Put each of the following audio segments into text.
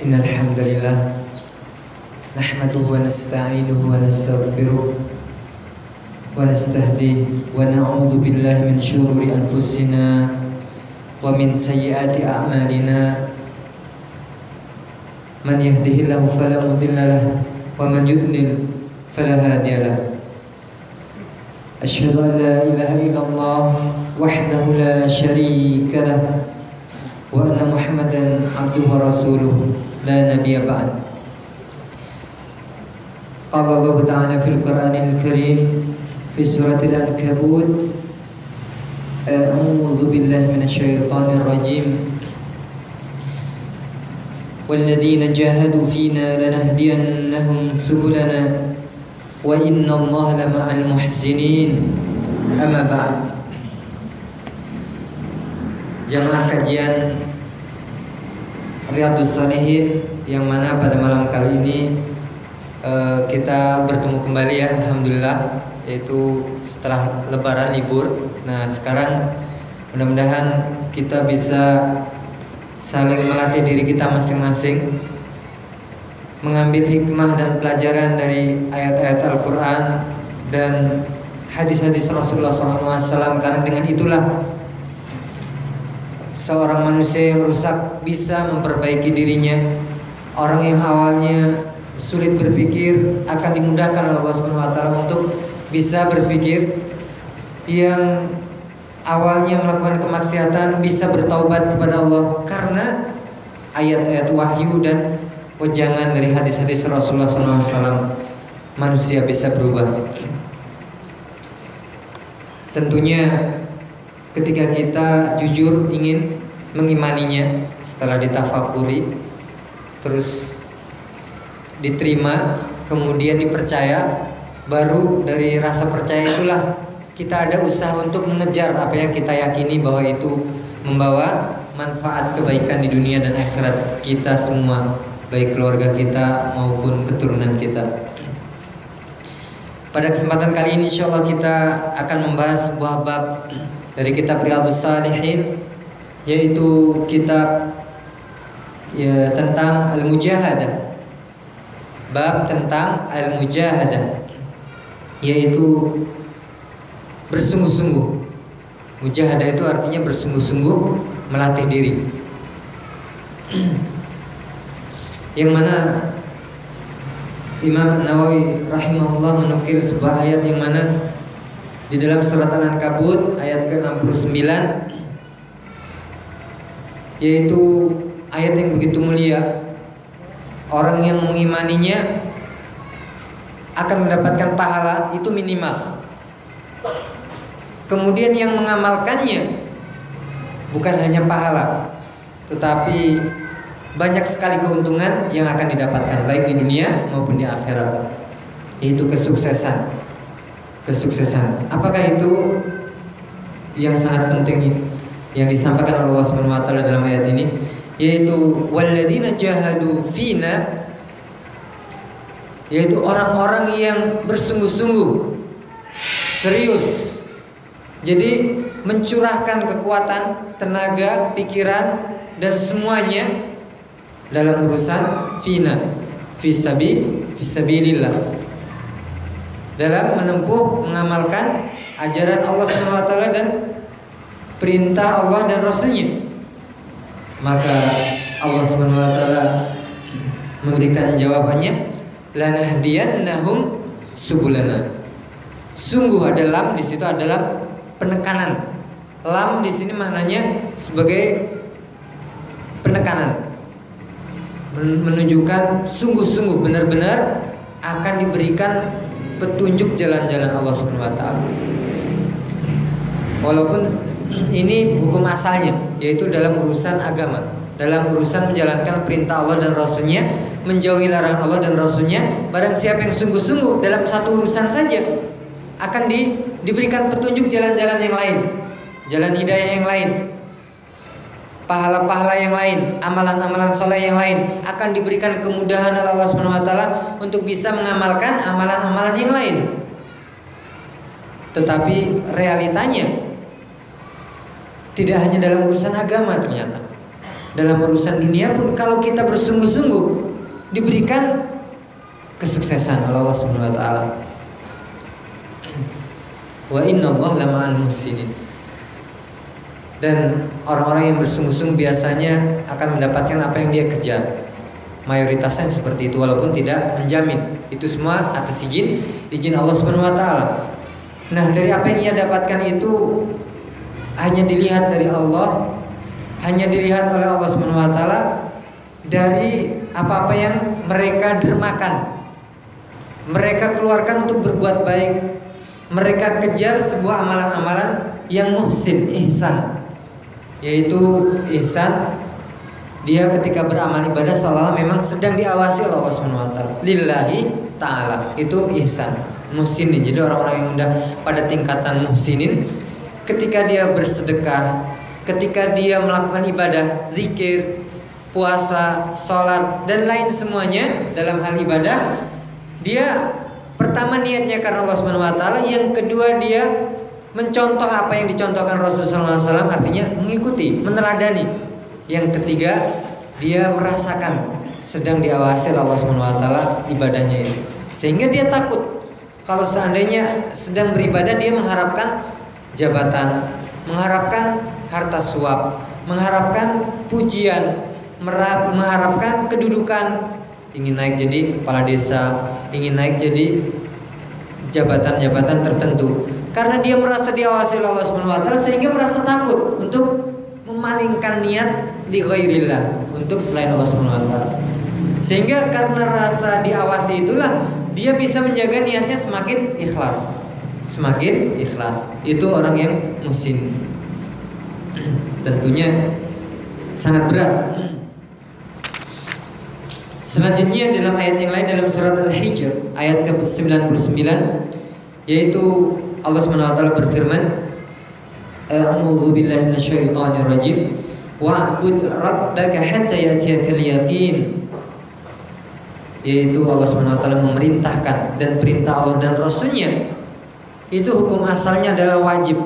Innal hamdalillah nahmaduhu wa nasta'inuhu wa nastaghfiruh wa nastahdihi wa na'udzu billahi min syururi anfusina wa min sayyiati a'malina. Man yahdihillahu fala mudilla lahu wa man yudlil fala hadiya lahu. Asyhadu an la ilaha illallah wahdahu la syarika lahu wa anna Muhammadan abduhu wa rasuluh la nabiyya ba'd. Qala Allah ta'ala fil Qur'anil Karim fi suratil Ankabut, a'udzu billahi minasyaitonir rajim. Walladzina jahadu fina lanahdiyannahum subulana wa innallaha lama'al muhsinin. Amma ba'd. Jamaah kajian Riyadhus Shalihin, yang mana pada malam kali ini kita bertemu kembali ya, alhamdulillah, yaitu setelah lebaran libur. Nah, sekarang mudah-mudahan kita bisa saling melatih diri kita masing-masing, mengambil hikmah dan pelajaran dari ayat-ayat Al-Quran dan hadis-hadis Rasulullah SAW, karena dengan itulah seorang manusia yang rusak bisa memperbaiki dirinya. Orang yang awalnya sulit berpikir akan dimudahkan oleh Allah SWT untuk bisa berpikir. Yang awalnya melakukan kemaksiatan bisa bertaubat kepada Allah karena ayat-ayat wahyu dan wejangan dari hadis-hadis Rasulullah SAW. Manusia bisa berubah. Tentunya ketika kita jujur ingin mengimaninya, setelah ditafakuri, terus diterima, kemudian dipercaya, baru dari rasa percaya itulah kita ada usaha untuk mengejar apa yang kita yakini bahwa itu membawa manfaat kebaikan di dunia dan akhirat kita semua, baik keluarga kita maupun keturunan kita. Pada kesempatan kali ini insyaallah kita akan membahas sebuah bab dari kitab Riyadhus Shalihin, yaitu kitab ya tentang al-mujahadah. Bab tentang al-mujahadah, yaitu bersungguh-sungguh. Mujahadah itu artinya bersungguh-sungguh, melatih diri. Yang mana Imam An-Nawawi rahimahullah menukil sebuah ayat yang mana di dalam surat Al-Ankabut ayat ke-69, yaitu ayat yang begitu mulia. Orang yang mengimaninya akan mendapatkan pahala itu minimal. Kemudian yang mengamalkannya bukan hanya pahala, tetapi banyak sekali keuntungan yang akan didapatkan baik di dunia maupun di akhirat, yaitu kesuksesan. Kesuksesan. Apakah itu yang sangat penting yang disampaikan oleh Allah SWT dalam ayat ini, yaitu walladzina jahadu fina, yaitu orang-orang yang bersungguh-sungguh, serius. Jadi mencurahkan kekuatan, tenaga, pikiran dan semuanya dalam urusan fina, fisabilillah, dalam menempuh mengamalkan ajaran Allah SWT dan perintah Allah dan Rasulnya. Maka Allah SWT memberikan jawabannya, lanahdiyannahum subulana. Sungguh ada lam di situ adalah penekanan. Lam di sini maknanya sebagai penekanan, menunjukkan sungguh-sungguh benar-benar akan diberikan petunjuk jalan-jalan Allah SWT. Walaupun ini hukum asalnya, yaitu dalam urusan agama, dalam urusan menjalankan perintah Allah dan Rasulnya, menjauhi larangan Allah dan Rasulnya. Barang siapa yang sungguh-sungguh dalam satu urusan saja, akan diberikan petunjuk jalan-jalan yang lain, jalan hidayah yang lain, pahala-pahala yang lain, amalan-amalan soleh yang lain, akan diberikan kemudahan oleh Allah SWT untuk bisa mengamalkan amalan-amalan yang lain. Tetapi realitanya tidak hanya dalam urusan agama ternyata. dalam urusan dunia pun kalau kita bersungguh-sungguh diberikan kesuksesan oleh Allah Subhanahu wa taala. Wa innallaha lama'al muhsinin. Dan orang-orang yang bersungguh-sungguh biasanya akan mendapatkan apa yang dia kejar. Mayoritasnya seperti itu, walaupun tidak menjamin. Itu semua atas izin Allah Subhanahu wa taala. Nah, dari apa yang ia dapatkan itu hanya dilihat dari Allah, hanya dilihat oleh Allah Subhanahu wa taala dari apa-apa yang mereka dermakan. Mereka keluarkan untuk berbuat baik. Mereka kejar sebuah amalan-amalan yang muhsin, ihsan. Yaitu ihsan, dia ketika beramal ibadah seolah-olah memang sedang diawasi oleh Allah Subhanahu wa taala. Lillahi taala. Itu ihsan, muhsinin. Jadi orang-orang yang udah pada tingkatan muhsinin, ketika dia bersedekah, ketika dia melakukan ibadah, zikir, puasa, sholat, dan lain semuanya dalam hal ibadah, dia pertama niatnya karena Allah Subhanahu wa taala, yang kedua dia mencontoh apa yang dicontohkan Rasulullah SAW, artinya mengikuti, meneladani. Yang ketiga, dia merasakan sedang diawasi oleh Allah Subhanahu wa taala ibadahnya itu. Sehingga dia takut kalau seandainya sedang beribadah dia mengharapkan jabatan, mengharapkan harta suap, mengharapkan pujian, mengharapkan kedudukan, ingin naik jadi kepala desa, ingin naik jadi jabatan-jabatan tertentu. Karena dia merasa diawasi oleh Allah Subhanahu wa taala sehingga merasa takut untuk memalingkan niat li ghairillah, untuk selain Allah Subhanahu wa taala. Sehingga karena rasa diawasi itulah dia bisa menjaga niatnya semakin ikhlas. Semakin ikhlas. Itu orang yang muhsin. Tentunya sangat berat. Selanjutnya dalam ayat yang lain dalam surat Al-Hijr ayat ke-99, yaitu Allah Subhanahu wa taala berfirman, a'udzu billahi minasyaitonir rajim, wa'bud rabbaka hatta ya'tiyakal yaqin. Yaitu Allah Subhanahu wa taala memerintahkan, dan perintah Allah dan Rasulnya itu hukum asalnya adalah wajib,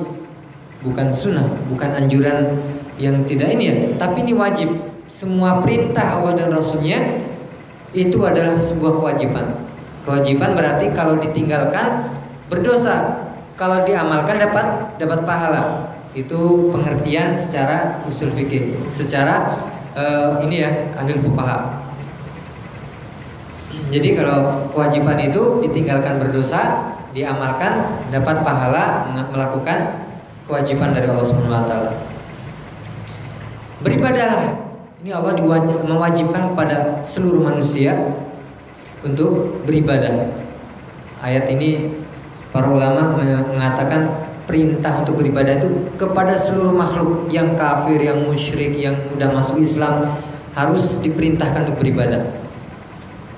bukan sunnah, bukan anjuran yang tidak ini ya, tapi ini wajib. Semua perintah Allah dan Rasulnya itu adalah sebuah kewajiban. Kewajiban berarti kalau ditinggalkan berdosa, kalau diamalkan dapat pahala. Itu pengertian secara usul fikih, secara ini ya ahli fuqaha. Jadi kalau kewajiban itu ditinggalkan berdosa, diamalkan dapat pahala melakukan kewajiban dari Allah Subhanahu wa taala. Beribadahlah. Ini Allah mewajibkan kepada seluruh manusia untuk beribadah. Ayat ini para ulama mengatakan perintah untuk beribadah itu kepada seluruh makhluk, yang kafir, yang musyrik, yang udah masuk Islam, harus diperintahkan untuk beribadah.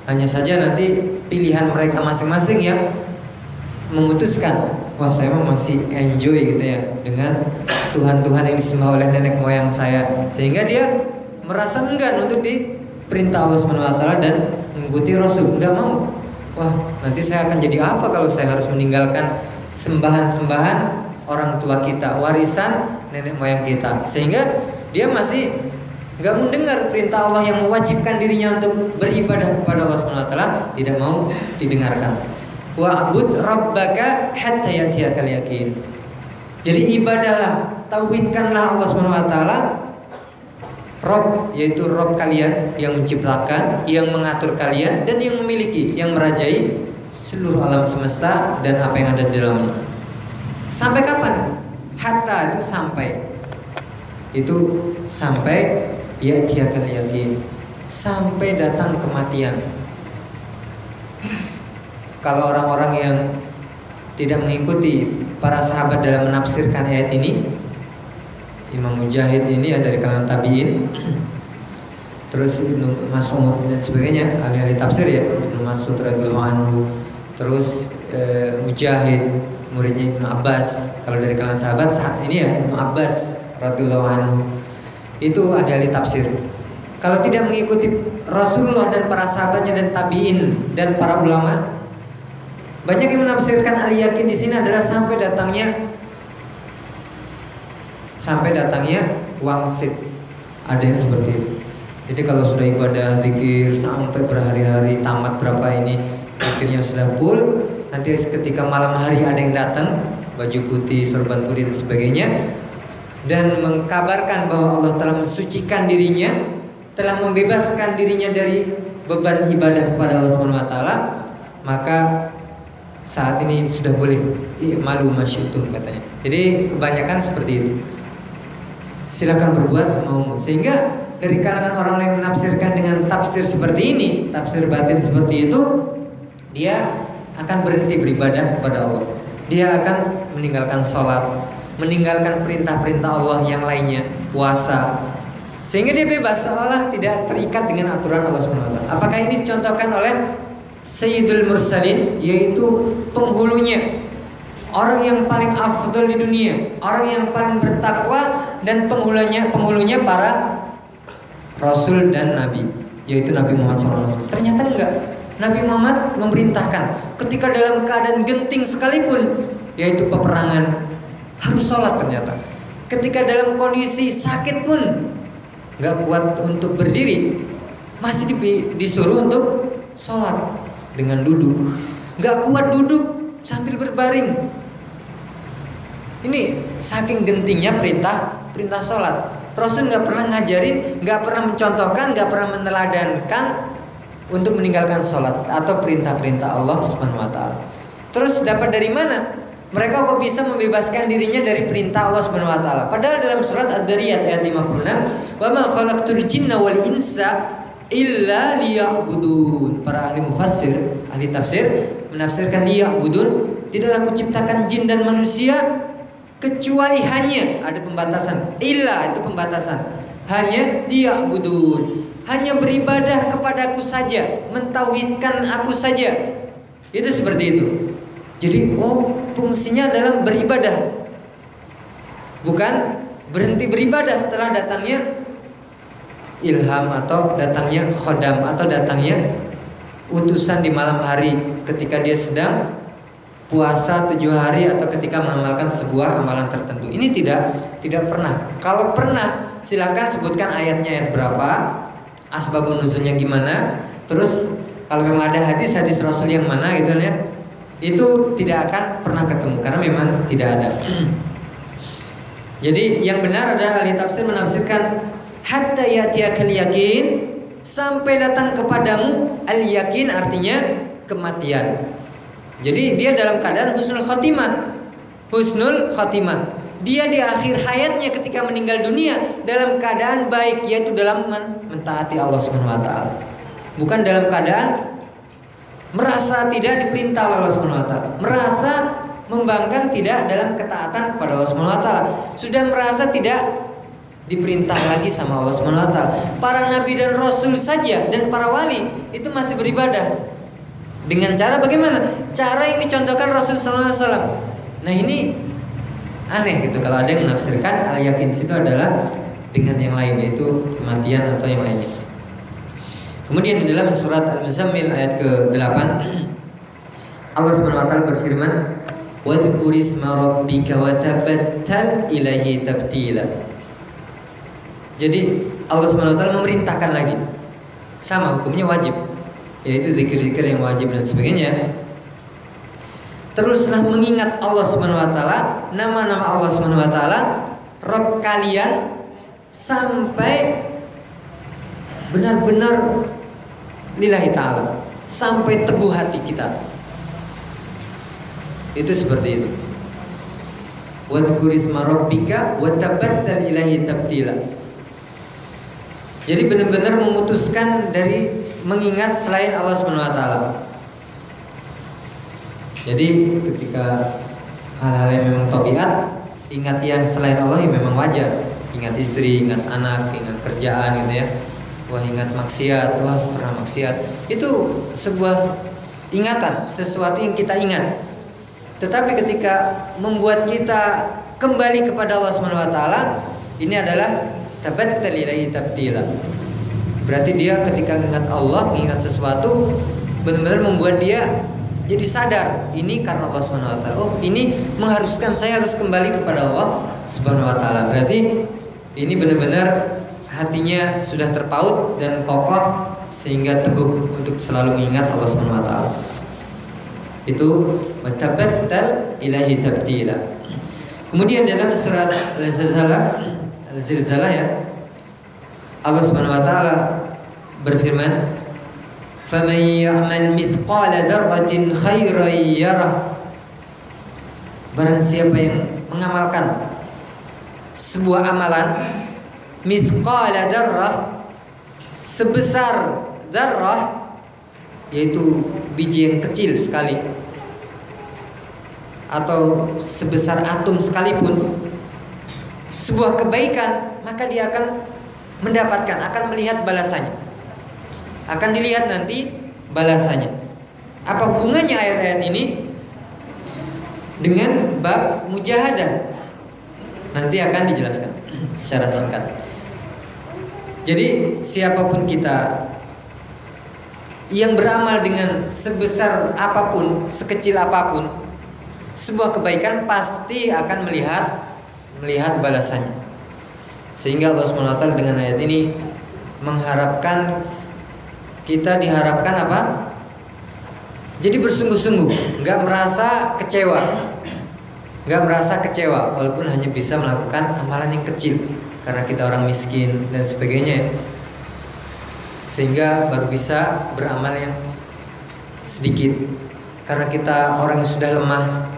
Hanya saja nanti pilihan mereka masing-masing yang memutuskan, wah saya masih enjoy gitu ya dengan Tuhan-Tuhan yang disembah oleh nenek moyang saya, sehingga dia merasa enggan untuk diperintah Allah Subhanahu wa taala dan mengikuti Rasul, enggak mau. Wah, nanti saya akan jadi apa kalau saya harus meninggalkan sembahan-sembahan orang tua kita, warisan nenek moyang kita, sehingga dia masih enggak mendengar perintah Allah yang mewajibkan dirinya untuk beribadah kepada Allah Subhanahu wa taala, tidak mau didengarkan. Wa'bud rabbaka hatta ya'tiyakal yaqin. Jadi ibadahlah, tauhidkanlah Allah Subhanahu wa taala, Rob, yaitu Rob kalian yang menciptakan, yang mengatur kalian, dan yang memiliki, yang merajai seluruh alam semesta dan apa yang ada di dalamnya. Sampai kapan? Hatta itu sampai. Itu sampai ya'tiyakal yaqin, sampai datang kematian. Kalau orang-orang yang tidak mengikuti para sahabat dalam menafsirkan ayat ini, Imam Mujahid ini ya dari kalangan tabi'in, terus Ibnu Mas'ud dan sebagainya, ahli-ahli tafsir ya, Ibnu Mas'ud radhiyallahu anhu, terus Mujahid muridnya Ibnu Abbas, kalau dari kalangan sahabat ini ya Ibnu Abbas radhiyallahu anhu, itu ahli-ahli tafsir. Kalau tidak mengikuti Rasulullah dan para sahabatnya dan tabi'in dan para ulama, banyak yang menafsirkan al-yakin di sini adalah sampai datangnya wangsit Ada yang seperti itu. Jadi kalau sudah ibadah zikir sampai berhari-hari, tamat berapa ini zikirnya sudah full, nanti ketika malam hari ada yang datang baju putih, sorban putih dan sebagainya, dan mengkabarkan bahwa Allah telah mensucikan dirinya, telah membebaskan dirinya dari beban ibadah kepada Allah Subhanahu wa taala, maka saat ini sudah boleh malu masyutum katanya. Jadi kebanyakan seperti itu. Silahkan berbuat semau. Sehingga dari kalangan orang-orang yang menafsirkan dengan tafsir seperti ini, tafsir batin seperti itu, dia akan berhenti beribadah kepada Allah. Dia akan meninggalkan sholat, meninggalkan perintah-perintah Allah yang lainnya, puasa, sehingga dia bebas seolah tidak terikat dengan aturan Allah SWT. Apakah ini dicontohkan oleh Sayyidul Mursalin, yaitu penghulunya, orang yang paling afdal di dunia, orang yang paling bertakwa, dan penghulunya para Rasul dan Nabi, yaitu Nabi Muhammad SAW. Ternyata enggak. Nabi Muhammad memerintahkan ketika dalam keadaan genting sekalipun, yaitu peperangan, harus sholat ternyata. Ketika dalam kondisi sakit pun enggak kuat untuk berdiri, masih disuruh untuk sholat dengan duduk. Enggak kuat duduk sambil berbaring. Ini saking gentingnya perintah sholat. Rasul nggak pernah ngajarin, nggak pernah mencontohkan, nggak pernah meneladankan untuk meninggalkan sholat atau perintah-perintah Allah Subhanahu Wa Taala. Terus dapat dari mana? Mereka kok bisa membebaskan dirinya dari perintah Allah Subhanahu Wa Taala? Padahal dalam surat Ad-Dariyat ayat 56, wa ma khalaqtul jinna wal insa illa liya'budun. Para ahli mufassir, ahli tafsir menafsirkan liya'budun, tidaklah aku ciptakan jin dan manusia kecuali hanya, ada pembatasan, illa itu pembatasan, hanya liya'budun, hanya beribadah kepadaku saja, mentauhidkan aku saja. Itu seperti itu. Jadi fungsinya dalam beribadah, bukan berhenti beribadah setelah datangnya ilham atau datangnya khodam atau datangnya utusan di malam hari ketika dia sedang puasa 7 hari atau ketika mengamalkan sebuah amalan tertentu. Ini tidak pernah. Kalau pernah, silahkan sebutkan ayatnya, ayat berapa, asbabun nuzulnya gimana. Terus kalau memang ada hadis Rasul yang mana gitu ya, itu tidak akan pernah ketemu karena memang tidak ada. Jadi yang benar adalah ahli tafsir menafsirkan hatta ya'tiyakal yakin, sampai datang kepadamu al yakin, artinya kematian. Jadi dia dalam keadaan husnul khotimah. Husnul khotimah. Dia di akhir hayatnya ketika meninggal dunia dalam keadaan baik, yaitu dalam mentaati Allah Subhanahu wa taala. Bukan dalam keadaan merasa tidak diperintah Allah Subhanahu wa taala. Merasa membangkang tidak dalam ketaatan kepada Allah Subhanahu wa taala. Sudah merasa tidak diperintah lagi sama Allah Subhanahu wa taala. Para nabi dan rasul saja dan para wali itu masih beribadah. Dengan cara bagaimana? Cara yang dicontohkan Rasul SAW. Nah ini aneh gitu kalau ada yang menafsirkan al-yakin itu adalah dengan yang lain, yaitu kematian atau yang lainnya. Kemudian di dalam surat Al-Muzammil ayat ke-8 Allah Subhanahu wa taala berfirman, "Wa dzkurisma rabbika wa tabattal ilaihi tabtila." Jadi Allah Subhanahu wa taala memerintahkan lagi. Sama hukumnya wajib, yaitu zikir-zikir yang wajib dan sebagainya. Teruslah mengingat Allah Subhanahu wa taala, nama-nama Allah Subhanahu wa taala, Rabb kalian, sampai benar-benar lillahi taala, sampai teguh hati kita. Itu seperti itu. Wadhkurisma rabbika wa tabattal ilaihi tabtila. Jadi benar-benar memutuskan dari mengingat selain Allah Subhanahu wa taala. Jadi ketika hal-hal yang memang tabiat, ingat yang selain Allah yang memang wajar. Ingat istri, ingat anak, ingat kerjaan gitu ya. Wah, ingat maksiat, wah pernah maksiat. Itu sebuah ingatan, sesuatu yang kita ingat. Tetapi ketika membuat kita kembali kepada Allah Subhanahu wa taala, ini adalah tabattal ilaihi tabtila. Berarti dia ketika ingat Allah, ingat sesuatu, benar-benar membuat dia jadi sadar ini karena Allah Subhanahu wa taala. Oh, ini mengharuskan saya harus kembali kepada Allah Subhanahu wa taala. Berarti ini benar-benar hatinya sudah terpaut dan kokoh sehingga teguh untuk selalu mengingat Allah Subhanahu wa taala. Itu watabattal ilahi tabtila. Kemudian dalam surat Al-Zilzalah ya, Allah Subhanahu wa taala berfirman, "Faman ya'mal mithqala dzarratin khairan yarah." Barang siapa yang mengamalkan sebuah amalan mithqala dzarrah, sebesar dzarrah, yaitu biji yang kecil sekali atau sebesar atom sekalipun, sebuah kebaikan, maka dia akan mendapatkan, akan melihat balasannya, akan dilihat nanti balasannya. Apa hubungannya ayat-ayat ini dengan bab mujahadah? Nanti akan dijelaskan secara singkat. Jadi siapapun kita yang beramal dengan sebesar apapun, sekecil apapun, sebuah kebaikan pasti akan melihat balasannya. Sehingga Allah SWT dengan ayat ini mengharapkan kita, diharapkan apa? Jadi bersungguh-sungguh, nggak merasa kecewa, walaupun hanya bisa melakukan amalan yang kecil karena kita orang miskin dan sebagainya ya. Sehingga baru bisa beramal yang sedikit karena kita orang yang sudah lemah.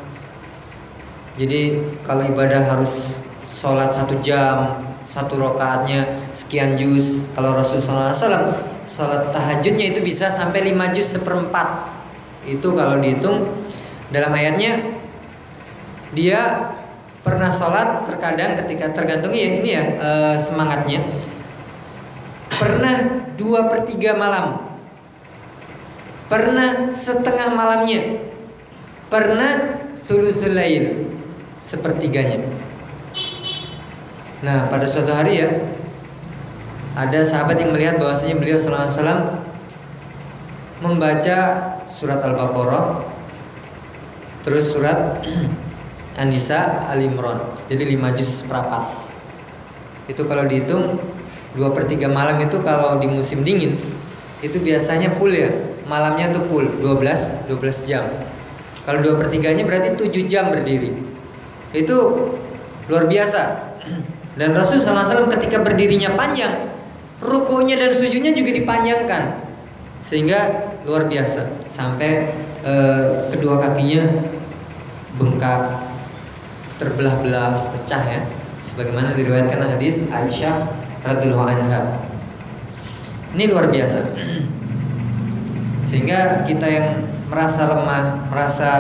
Jadi kalau ibadah harus sholat 1 jam, 1 rakaatnya sekian juz. Kalau Rasulullah SAW sholat tahajudnya itu bisa sampai 5 juz 1/4. Itu kalau dihitung dalam ayatnya, dia pernah sholat terkadang ketika tergantung ya ini ya semangatnya. Pernah 2/3 malam, pernah setengah malamnya, pernah sulusul lail, 1/3-nya. Nah pada suatu hari ya, ada sahabat yang melihat bahwasanya beliau sallallahu alaihi wasallam membaca surat Al-Baqarah, terus surat An-Nisa, Al-Imran, jadi 5 juz 1/4. Itu kalau dihitung 2/3 malam itu kalau di musim dingin itu biasanya full ya, malamnya tuh full 12 jam. Kalau 2/3-nya berarti 7 jam berdiri. Itu luar biasa. Dan Rasul SAW ketika berdirinya panjang, rukunya dan sujudnya juga dipanjangkan, sehingga luar biasa sampai kedua kakinya bengkak, terbelah-belah, pecah ya, sebagaimana diriwayatkan hadis Aisyah radhiyallahu anha. Ini luar biasa. Sehingga kita yang merasa lemah, merasa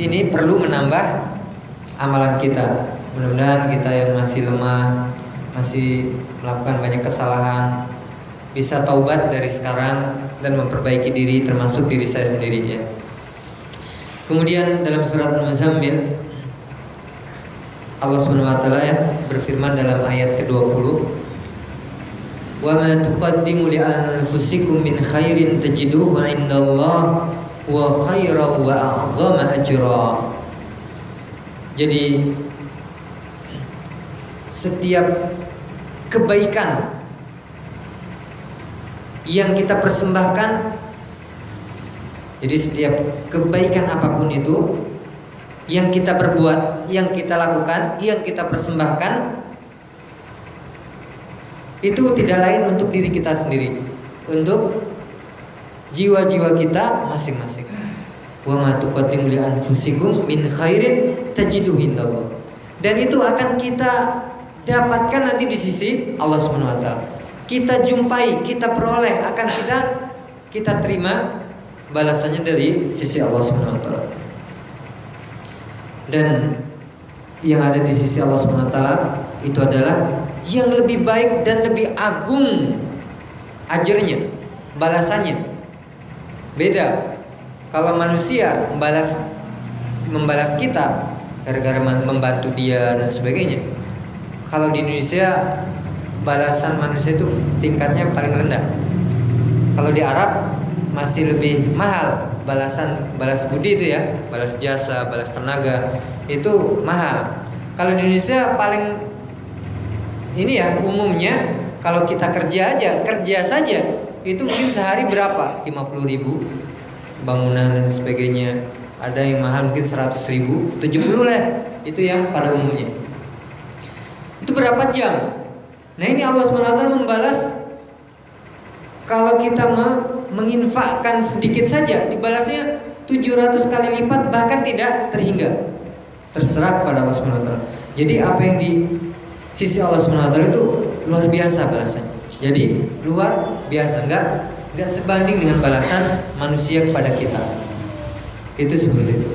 ini perlu menambah amalan kita. Mudah-mudahan kita yang masih lemah, masih melakukan banyak kesalahan, bisa taubat dari sekarang dan memperbaiki diri, termasuk diri saya sendiri ya. Kemudian dalam surat Al-Muzammil, Allah Subhanahu wa taala ya berfirman dalam ayat ke-20, "Wa ma tuqaddimu li anfusikum min khairin tajiduhu 'indallah wa khairan wa a'zama ajra." Jadi setiap kebaikan yang kita persembahkan, jadi setiap kebaikan apapun itu yang kita perbuat, yang kita lakukan, yang kita persembahkan, itu tidak lain untuk diri kita sendiri, untuk jiwa-jiwa kita masing-masing. Wa ma tuqaddimu li anfusikum min khairin tajiduhu indallah. Dan itu akan kita dapatkan nanti di sisi Allah Subhanahu wa taala. Kita jumpai, kita peroleh, akan kita terima balasannya dari sisi Allah Subhanahu wa taala. Dan yang ada di sisi Allah Subhanahu wa taala itu adalah yang lebih baik dan lebih agung ajarnya, balasannya. Beda kalau manusia membalas kita gara-gara membantu dia dan sebagainya. Kalau di Indonesia balasan manusia itu tingkatnya paling rendah. Kalau di Arab masih lebih mahal balas budi itu ya, balas jasa, balas tenaga itu mahal. Kalau di Indonesia paling ini ya umumnya Kalau kita kerja saja itu mungkin sehari berapa? 50.000 bangunan dan sebagainya. Ada yang mahal mungkin 100.000, 70 lah. Itu yang pada umumnya. Itu berapa jam? Nah ini Allah SWT membalas. Kalau kita menginfakkan sedikit saja, dibalasnya 700 kali lipat, bahkan tidak terhingga. Terserah kepada Allah SWT. Jadi apa yang di sisi Allah SWT itu luar biasa balasannya. Jadi luar biasa, nggak sebanding dengan balasan manusia kepada kita. Itu seperti itu.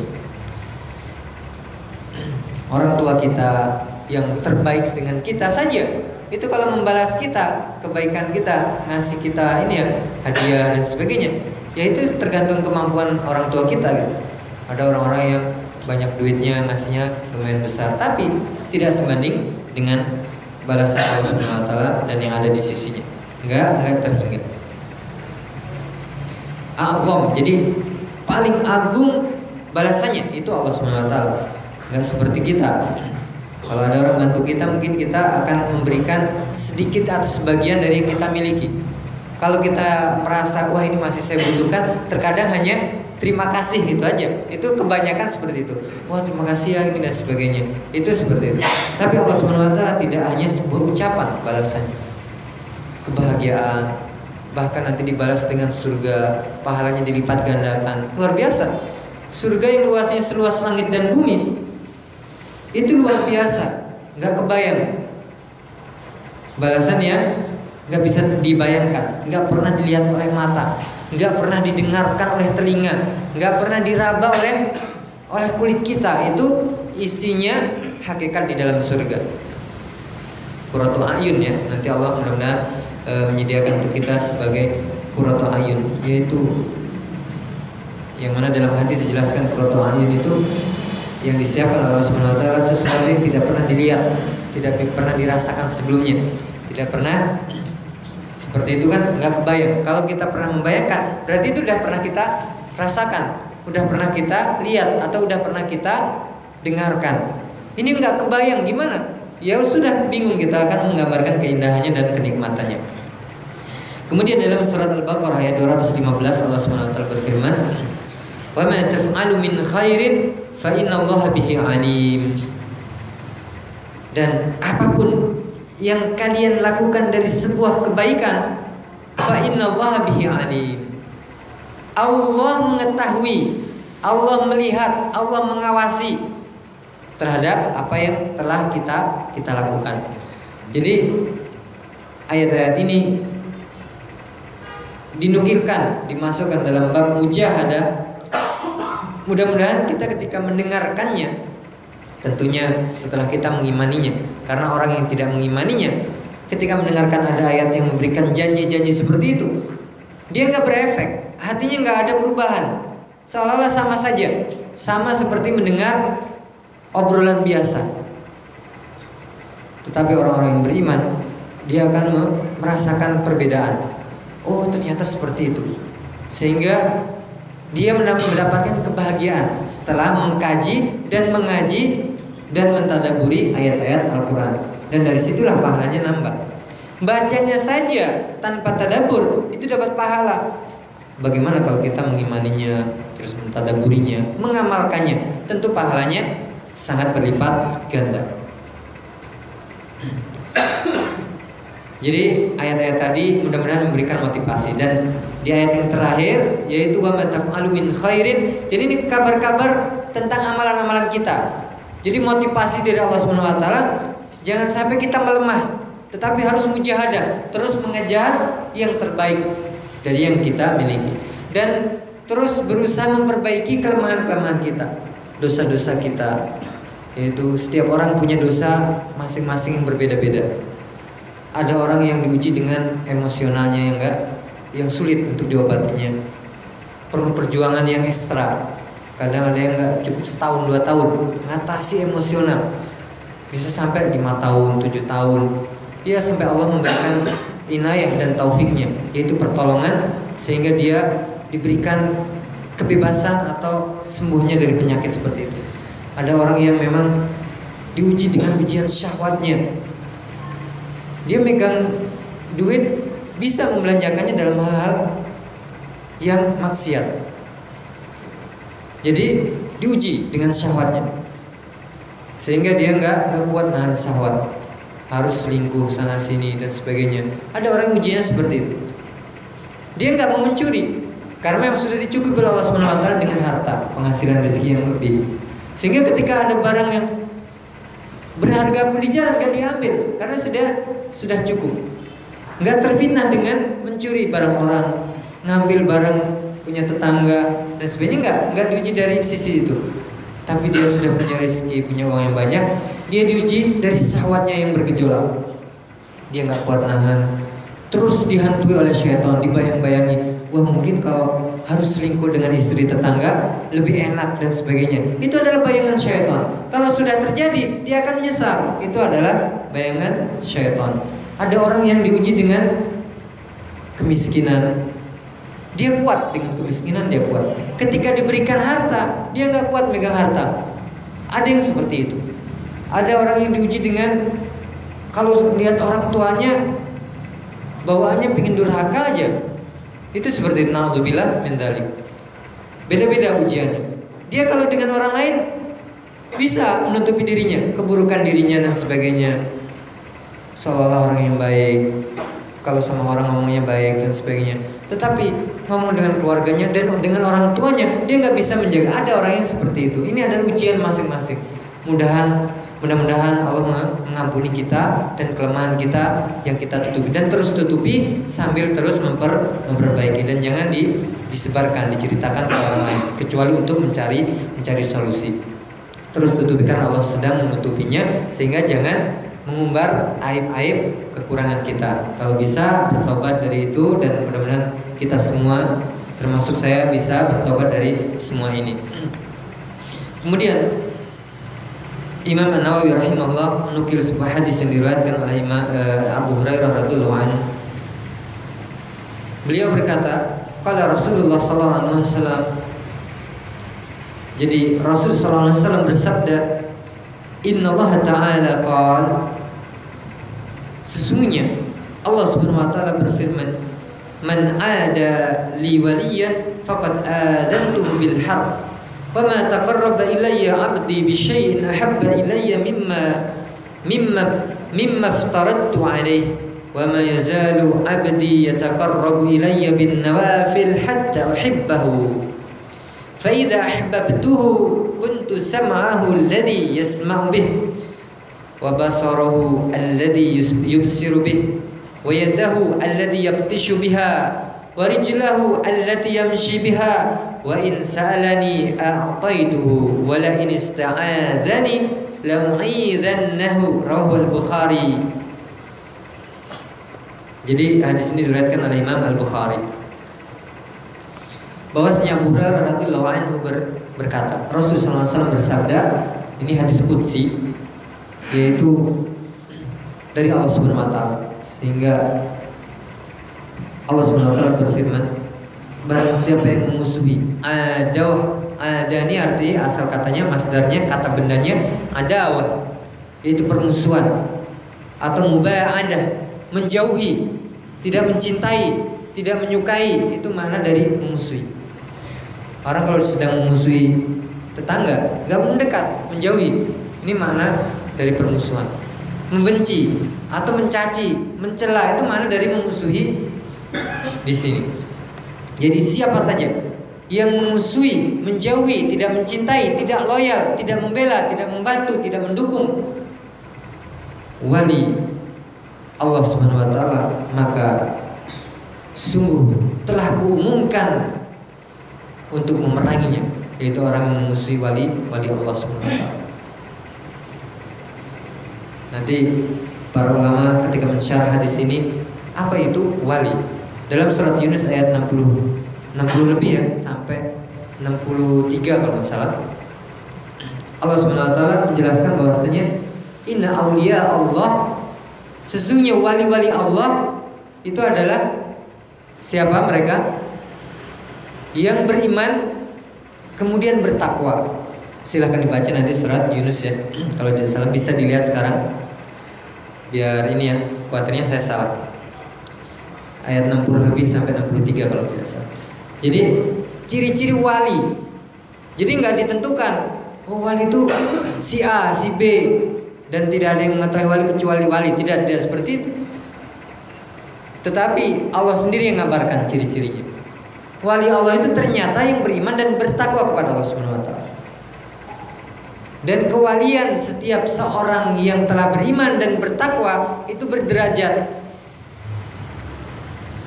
Orang tua kita yang terbaik dengan kita saja, itu kalau membalas kita, kebaikan kita, ngasih kita ini ya, hadiah dan sebagainya, ya itu tergantung kemampuan orang tua kita kan. Ada orang-orang yang banyak duitnya, ngasihnya lumayan besar, tapi tidak sebanding dengan balasan Allah Subhanahu wa taala dan yang ada di sisinya. Enggak terhingga. A'zam, jadi paling agung balasannya itu Allah Subhanahu wa taala. Enggak seperti kita. Kalau ada orang bantu kita, mungkin kita akan memberikan sedikit atau sebagian dari yang kita miliki. Kalau kita merasa wah ini masih saya butuhkan, terkadang hanya terima kasih itu aja. Itu kebanyakan seperti itu. Wah terima kasih ya ini dan sebagainya. Itu seperti itu. Tapi Allah Subhanahu wa taala tidak hanya sebuah ucapan balasannya. Kebahagiaan, bahkan nanti dibalas dengan surga, pahalanya dilipat gandakan. Luar biasa. Surga yang luasnya seluas langit dan bumi. Itu luar biasa. Enggak kebayang. Balasan yang nggak bisa dibayangkan, nggak pernah dilihat oleh mata, nggak pernah didengarkan oleh telinga, nggak pernah diraba oleh kulit kita. Itu isinya hakikat di dalam surga. Qurratu ayun ya, nanti Allah mudah-mudahan menyediakan untuk kita sebagai qurratu ayun, yaitu yang mana dalam hadis dijelaskan qurratu ayun itu yang disiapkan oleh Allah Subhanahu wa taala sesuatu yang tidak pernah dilihat, tidak pernah dirasakan sebelumnya, tidak pernah. Seperti itu kan nggak kebayang. Kalau kita pernah membayangkan, berarti itu udah pernah kita rasakan, udah pernah kita lihat, atau udah pernah kita dengarkan. Ini nggak kebayang gimana? Ya sudah bingung, kita akan menggambarkan keindahannya dan kenikmatannya. Kemudian dalam surat Al-Baqarah ayat 215 Allah Subhanahu wa taala berfirman, "Wa ma taf'alu min khairin fa innallaha bihi alim." Dan apapun yang kalian lakukan dari sebuah kebaikan, fa innallaha bihi alim. Allah mengetahui, Allah melihat, Allah mengawasi terhadap apa yang telah kita lakukan. Jadi ayat-ayat ini dinukilkan, dimasukkan dalam bab mujahadah. Mudah-mudahan kita ketika mendengarkannya, tentunya setelah kita mengimaninya, karena orang yang tidak mengimaninya ketika mendengarkan ada ayat yang memberikan janji-janji seperti itu, dia nggak berefek, hatinya nggak ada perubahan, seolah-olah sama saja, sama seperti mendengar obrolan biasa. Tetapi orang-orang yang beriman, dia akan merasakan perbedaan. Oh ternyata seperti itu, sehingga dia mendapatkan kebahagiaan setelah mengkaji dan mengaji dan mentadaburi ayat-ayat Al-Quran. Dan dari situlah pahalanya nambah. Bacanya saja tanpa tadabur itu dapat pahala. Bagaimana kalau kita mengimaninya, terus mentadaburinya, mengamalkannya? Tentu pahalanya sangat berlipat ganda. Jadi ayat-ayat tadi mudah-mudahan memberikan motivasi. Dan di ayat yang terakhir yaitu wa ma taf'alu min khairin, jadi ini kabar-kabar tentang amalan-amalan kita. Jadi motivasi dari Allah Subhanahu wa taala, jangan sampai kita melemah, tetapi harus mujahadah, terus mengejar yang terbaik dari yang kita miliki, dan terus berusaha memperbaiki kelemahan-kelemahan kita, dosa-dosa kita. Yaitu setiap orang punya dosa masing-masing yang berbeda-beda. Ada orang yang diuji dengan emosionalnya yang sulit untuk diobatinya, perlu perjuangan yang ekstra. Kadang ada yang nggak cukup setahun 2 tahun ngatasi emosional, bisa sampai 5 tahun 7 tahun. Ya sampai Allah memberikan inayah dan taufiknya, yaitu pertolongan, sehingga dia diberikan kebebasan atau sembuhnya dari penyakit seperti itu. Ada orang yang memang diuji dengan ujian syahwatnya, dia megang duit bisa membelanjakannya dalam hal-hal yang maksiat. Jadi diuji dengan syahwatnya, sehingga dia nggak kuat nahan syahwat, harus selingkuh sana sini dan sebagainya. Ada orang yang ujiannya seperti itu. Dia nggak mau mencuri karena memang sudah dicukupi oleh Allah SWT dengan harta, penghasilan rezeki yang lebih. Sehingga ketika ada barang yang berharga pun di jalan nggak diambil karena sudah cukup. Nggak terfitnah dengan mencuri barang orang, ngambil barang punya tetangga dan sebagainya. Nggak diuji dari sisi itu. Tapi dia sudah punya rezeki, punya uang yang banyak, dia diuji dari syahwatnya yang bergejolak. Dia nggak kuat nahan, terus dihantui oleh syaitan, dibayang-bayangi, wah mungkin kalau harus selingkuh dengan istri tetangga lebih enak dan sebagainya. Itu adalah bayangan syaitan. Kalau sudah terjadi, dia akan menyesal. Itu adalah bayangan syaitan. Ada orang yang diuji dengan kemiskinan, dia kuat dengan kemiskinan, dia kuat. Ketika diberikan harta, dia nggak kuat megang harta. Ada yang seperti itu. Ada orang yang diuji dengan kalau lihat orang tuanya bawaannya pingin durhaka aja, itu seperti naudzubillah min dzalik. Beda-beda ujiannya. Dia kalau dengan orang lain bisa menutupi dirinya, keburukan dirinya dan sebagainya, seolah-olah orang yang baik. Kalau sama orang ngomongnya baik dan sebagainya, tetapi ngomong dengan keluarganya dan dengan orang tuanya dia nggak bisa menjaga. Ada orang yang seperti itu. Ini adalah ujian masing-masing. Mudah-mudahan Allah mengampuni kita dan kelemahan kita yang kita tutupi, dan terus tutupi sambil terus memperbaiki, dan jangan disebarkan, diceritakan ke orang lain kecuali untuk mencari solusi. Terus tutupi karena Allah sedang menutupinya, sehingga jangan mengumbar aib-aib kekurangan kita. Kalau bisa bertobat dari itu, dan mudah-mudahan kita semua termasuk saya bisa bertobat dari semua ini. Kemudian Imam An-Nawawi rahimahullah menukil sebuah hadis yang diriwayatkan oleh Imam Abu Hurairah radhiyallahu anhu. Beliau berkata, qala Rasulullah sallallahu alaihi wasallam. Jadi Rasul sallallahu alaihi wasallam bersabda, "Innallaha ta'ala qala", sesungguhnya Allah Subhanahu wa taala berfirman, "Man ada li waliyan faqad adantuhu bil harb. وَمَا تَقَرَّبَ إِلَيَّ عَبْدِي بِشَيْءٍ أَحَبَّ إِلَيَّ مِمَّا افْتَرَضْتُ عَلَيْهِ وَمَا يَزَالُ عَبْدِي يَتَقَرَّبُ إِلَيَّ بِالنَّوَافِلِ حَتَّى أُحِبَّهُ فَإِذَا أَحْبَبْتُهُ كُنْتُ سَمْعَهُ الَّذِي يَسْمَعُ بِهِ وَبَصَرَهُ الَّذِي يُبْصِرُ بِهِ وَيَدَهُ الَّذِي يَبْطِشُ بِهَا وَرِجْلَهُ الَّتِي يَمْشِي بِهَا وَإِنْ سَأَلَنِي أَعْطَيْتُهُ وَلَئِنِ اسْتَعَاذَنِي لَأُعِيذَنَّهُ رواه البخاري. Jadi hadis ini diriwayatkan oleh Imam Al-Bukhari. Bahwasanya Abu Hurairah radhiyallahu anhu berkata, Rasulullah SAW bersabda, ini hadis qudsi, yaitu dari Allah Subhanahu wa taala, sehingga Allah Subhanahu wa taala berfirman, barang siapa yang memusuhi, adawah ini arti asal katanya, masdarnya, kata bendanya adawah, yaitu permusuhan, atau mubaadah, menjauhi, tidak mencintai, tidak menyukai, itu makna dari memusuhi. Orang kalau sedang memusuhi tetangga, nggak mendekat, menjauhi, ini makna dari permusuhan. Membenci atau mencaci, mencela, itu makna dari memusuhi di sini. Jadi siapa saja yang memusuhi, menjauhi, tidak mencintai, tidak loyal, tidak membela, tidak membantu, tidak mendukung wali Allah Subhanahu wa taala, maka sungguh telah kuumumkan untuk memeranginya, yaitu orang yang memusuhi wali Allah Subhanahu wa taala. Nanti para ulama ketika mensyarah hadis ini, apa itu wali? Dalam surat Yunus ayat 60 lebih ya, sampai 63 kalau tidak salah, Allah Subhanahu wa taala menjelaskan bahwasanya inna auliya Allah, sesungguhnya wali-wali Allah itu adalah siapa mereka? Yang beriman kemudian bertakwa. Silahkan dibaca nanti surat Yunus ya. Kalau tidak salah bisa dilihat sekarang. Biar ini ya, khawatirnya saya salah. ayat 60 lebih sampai 63 kalau tidak salah. Jadi ciri-ciri wali. Jadi nggak ditentukan, oh wali itu si A, si B, dan tidak ada yang mengetahui wali kecuali wali. Tidak seperti itu. Tetapi Allah sendiri yang ngabarkan ciri-cirinya. Wali Allah itu ternyata yang beriman dan bertakwa kepada Allah Subhanahu wa taala. Dan kewalian setiap seorang yang telah beriman dan bertakwa itu berderajat.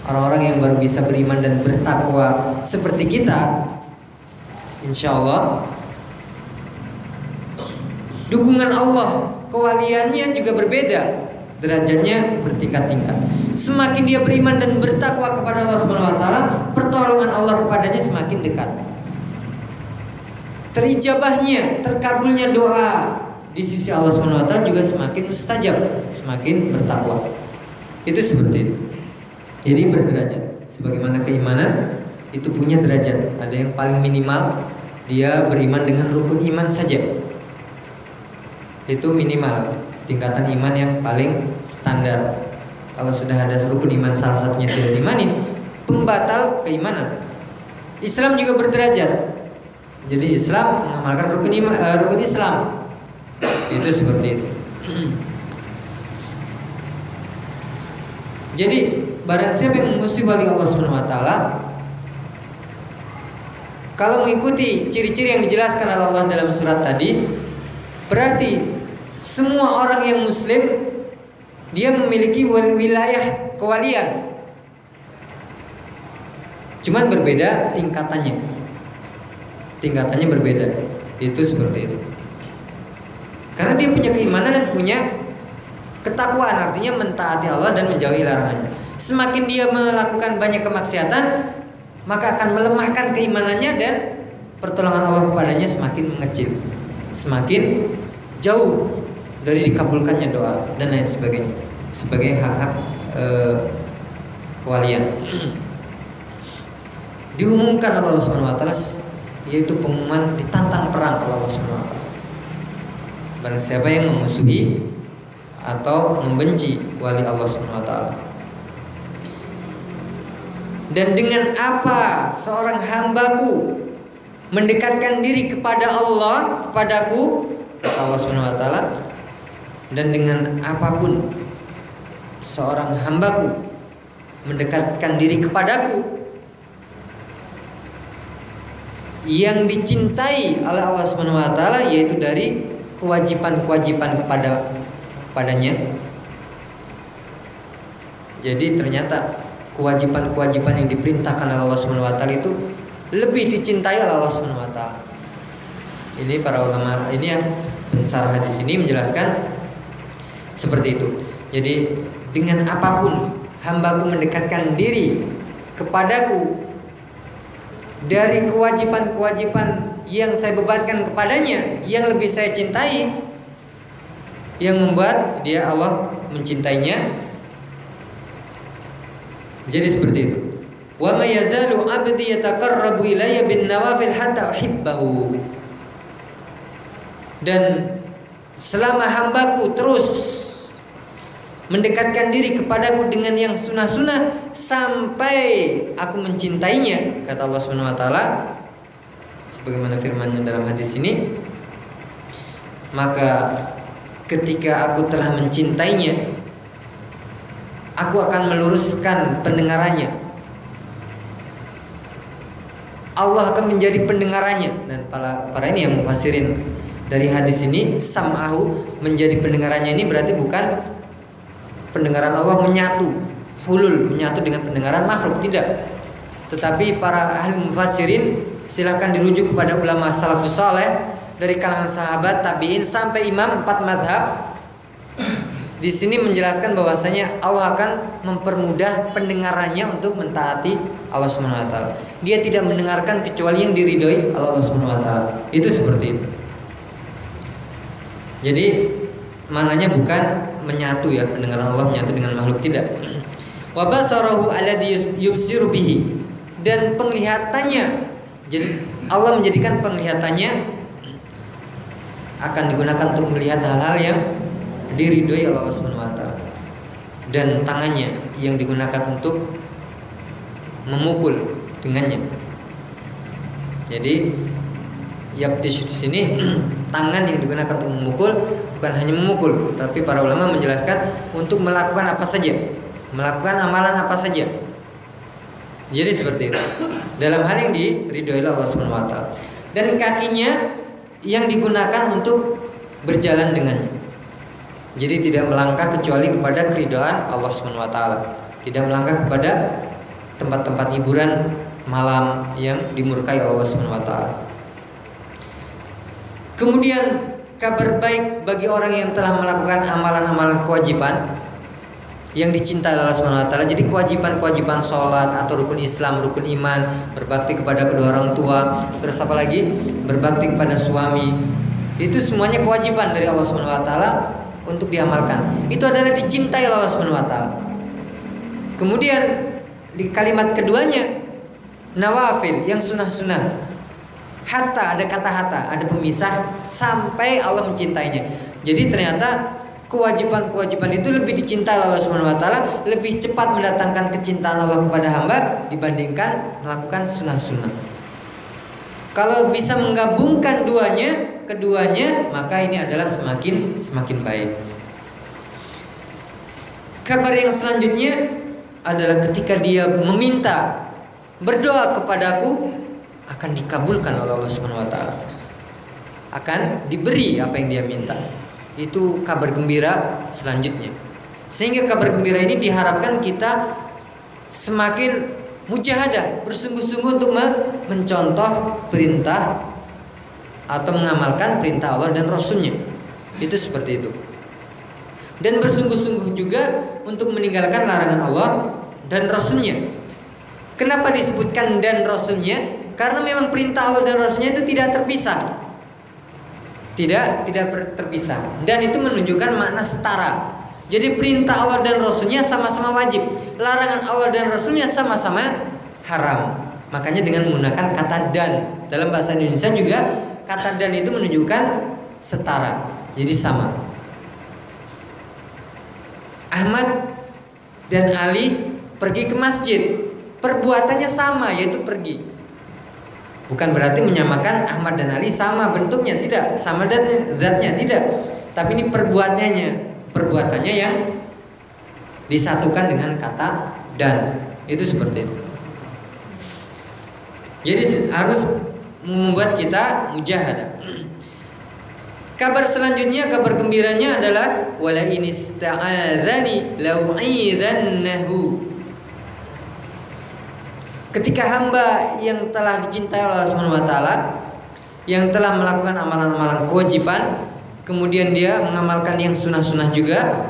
Orang-orang yang baru bisa beriman dan bertakwa seperti kita, insya Allah dukungan Allah, kewaliannya juga berbeda, derajatnya bertingkat-tingkat. Semakin dia beriman dan bertakwa kepada Allah Subhanahu wa taala, pertolongan Allah kepadanya semakin dekat. Terijabahnya, terkabulnya doa di sisi Allah Subhanahu wa taala juga semakin mustajab, semakin bertakwa. Itu seperti itu. Jadi berderajat. Sebagaimana keimanan itu punya derajat. Ada yang paling minimal dia beriman dengan rukun iman saja. Itu minimal, tingkatan iman yang paling standar. Kalau sudah ada rukun iman salah satunya tidak diimani, pembatal keimanan. Islam juga berderajat. Jadi Islam mengamalkan rukun Islam. Itu seperti itu. Jadi barang siapa yang memusuhi wali Allah Subhanahu wa taala, kalau mengikuti ciri-ciri yang dijelaskan oleh Allah dalam surat tadi, berarti semua orang yang muslim dia memiliki wilayah kewalian. Cuman berbeda tingkatannya. Tingkatannya berbeda. Itu seperti itu. Karena dia punya keimanan dan punya ketakwaan, artinya mentaati Allah dan menjauhi larangannya. Semakin dia melakukan banyak kemaksiatan, maka akan melemahkan keimanannya dan pertolongan Allah kepadanya semakin mengecil, semakin jauh dari dikabulkannya doa dan lain sebagainya, sebagai hak-hak kewalian. Diumumkan oleh Allah Subhanahu wa taala, yaitu pengumuman ditantang perang oleh Allah Subhanahu wa taala. Barang siapa yang memusuhi atau membenci wali Allah Subhanahu wa taala. Dan dengan apa seorang hambaku mendekatkan diri kepada Allah, kepadaku, kata Allah Subhanahu wa taala, dan dengan apapun seorang hambaku mendekatkan diri kepadaku yang dicintai oleh Allah Subhanahu wa taala, yaitu dari kewajiban-kewajiban kepadanya. Jadi ternyata kewajiban-kewajiban yang diperintahkan oleh Allah Subhanahu wa taala itu lebih dicintai oleh Allah Subhanahu wa taala. Ini para ulama, ini yang pensarah hadis ini menjelaskan seperti itu. Jadi dengan apapun hambaku mendekatkan diri kepadaku dari kewajiban-kewajiban yang saya bebankan kepadanya, yang lebih saya cintai, yang membuat dia Allah mencintainya. Jadi seperti itu. Wa ma yazalu 'abdi yataqarrabu ilayya bin nawafil hatta uhibbahu. Dan selama hambaku terus mendekatkan diri kepadaku dengan yang sunnah-sunnah sampai aku mencintainya, kata Allah Subhanahu wa taala, sebagaimana firman-Nya dalam hadis ini, maka ketika aku telah mencintainya, aku akan meluruskan pendengarannya. Allah akan menjadi pendengarannya. Dan para ini yang mufassirin dari hadis ini, sam'ahu, menjadi pendengarannya ini berarti bukan pendengaran Allah menyatu, hulul, menyatu dengan pendengaran makhluk, tidak. Tetapi para ahli mufassirin, silahkan dirujuk kepada ulama salafus saleh dari kalangan sahabat, tabi'in sampai imam 4 madhab. Di sini menjelaskan bahwasanya Allah akan mempermudah pendengarannya untuk mentaati Allah Subhanahu wa taala. Dia tidak mendengarkan kecuali yang diridhoi Allah Subhanahu wa taala. Itu seperti itu. Jadi maknanya bukan menyatu ya, pendengaran Allah menyatu dengan makhluk, tidak. Wa basarahu alladhi yubsiru bihi, dan penglihatannya, jadi Allah menjadikan penglihatannya akan digunakan untuk melihat hal-hal yang diridhoi oleh Allah Subhanahu wa taala, dan tangannya yang digunakan untuk memukul dengannya. Jadi yabtish di sini tangan yang digunakan untuk memukul bukan hanya memukul, tapi para ulama menjelaskan untuk melakukan apa saja, melakukan amalan apa saja. Jadi seperti itu. Dalam hal yang diridhoi Allah Subhanahu wa taala. Dan kakinya yang digunakan untuk berjalan dengannya. Jadi tidak melangkah kecuali kepada keridhaan Allah Subhanahu wa taala. Tidak melangkah kepada tempat-tempat hiburan malam yang dimurkai Allah Subhanahu wa taala. Kemudian kabar baik bagi orang yang telah melakukan amalan-amalan kewajiban yang dicintai Allah Subhanahu wa taala. Jadi kewajiban-kewajiban sholat atau rukun Islam, rukun iman, berbakti kepada kedua orang tua, terus apa lagi? Berbakti kepada suami. Itu semuanya kewajiban dari Allah Subhanahu wa taala untuk diamalkan. Itu adalah dicintai Allah Subhanahu wa taala. Kemudian di kalimat keduanya nawafil yang sunah-sunah. Hatta, ada kata hatta, ada pemisah sampai Allah mencintainya. Jadi ternyata kewajiban-kewajiban itu lebih dicintai Allah Subhanahu wa taala, lebih cepat mendatangkan kecintaan Allah kepada hamba dibandingkan melakukan sunnah-sunnah. Kalau bisa menggabungkan keduanya, maka ini adalah semakin baik. Kabar yang selanjutnya adalah ketika dia meminta, berdoa kepadaku, akan dikabulkan oleh Allah Subhanahu wa taala. Akan diberi apa yang dia minta. Itu kabar gembira selanjutnya. Sehingga kabar gembira ini diharapkan kita semakin mujahadah, bersungguh-sungguh untuk mencontoh perintah atau mengamalkan perintah Allah dan Rasulnya. Itu seperti itu. Dan bersungguh-sungguh juga untuk meninggalkan larangan Allah dan Rasulnya. Kenapa disebutkan dan Rasulnya? Karena memang perintah Allah dan Rasulnya itu tidak terpisah. Tidak terpisah. Dan itu menunjukkan makna setara. Jadi perintah Allah dan Rasulnya sama-sama wajib, larangan Allah dan Rasulnya sama-sama haram. Makanya dengan menggunakan kata dan, dalam bahasa Indonesia juga kata dan itu menunjukkan setara. Jadi sama. Ahmad dan Ali pergi ke masjid, perbuatannya sama, yaitu pergi. Bukan berarti menyamakan Ahmad dan Ali sama bentuknya, tidak, sama zatnya, tidak. Tapi ini perbuatannya yang disatukan dengan kata dan. Itu seperti itu. Jadi harus membuat kita mujahadah. Kabar selanjutnya, kabar gembiranya adalah wala in ista'adzani lau'idzannahu. Ketika hamba yang telah dicintai Allah Subhanahu wa taala, yang telah melakukan amalan-amalan kewajiban, kemudian dia mengamalkan yang sunah-sunah juga,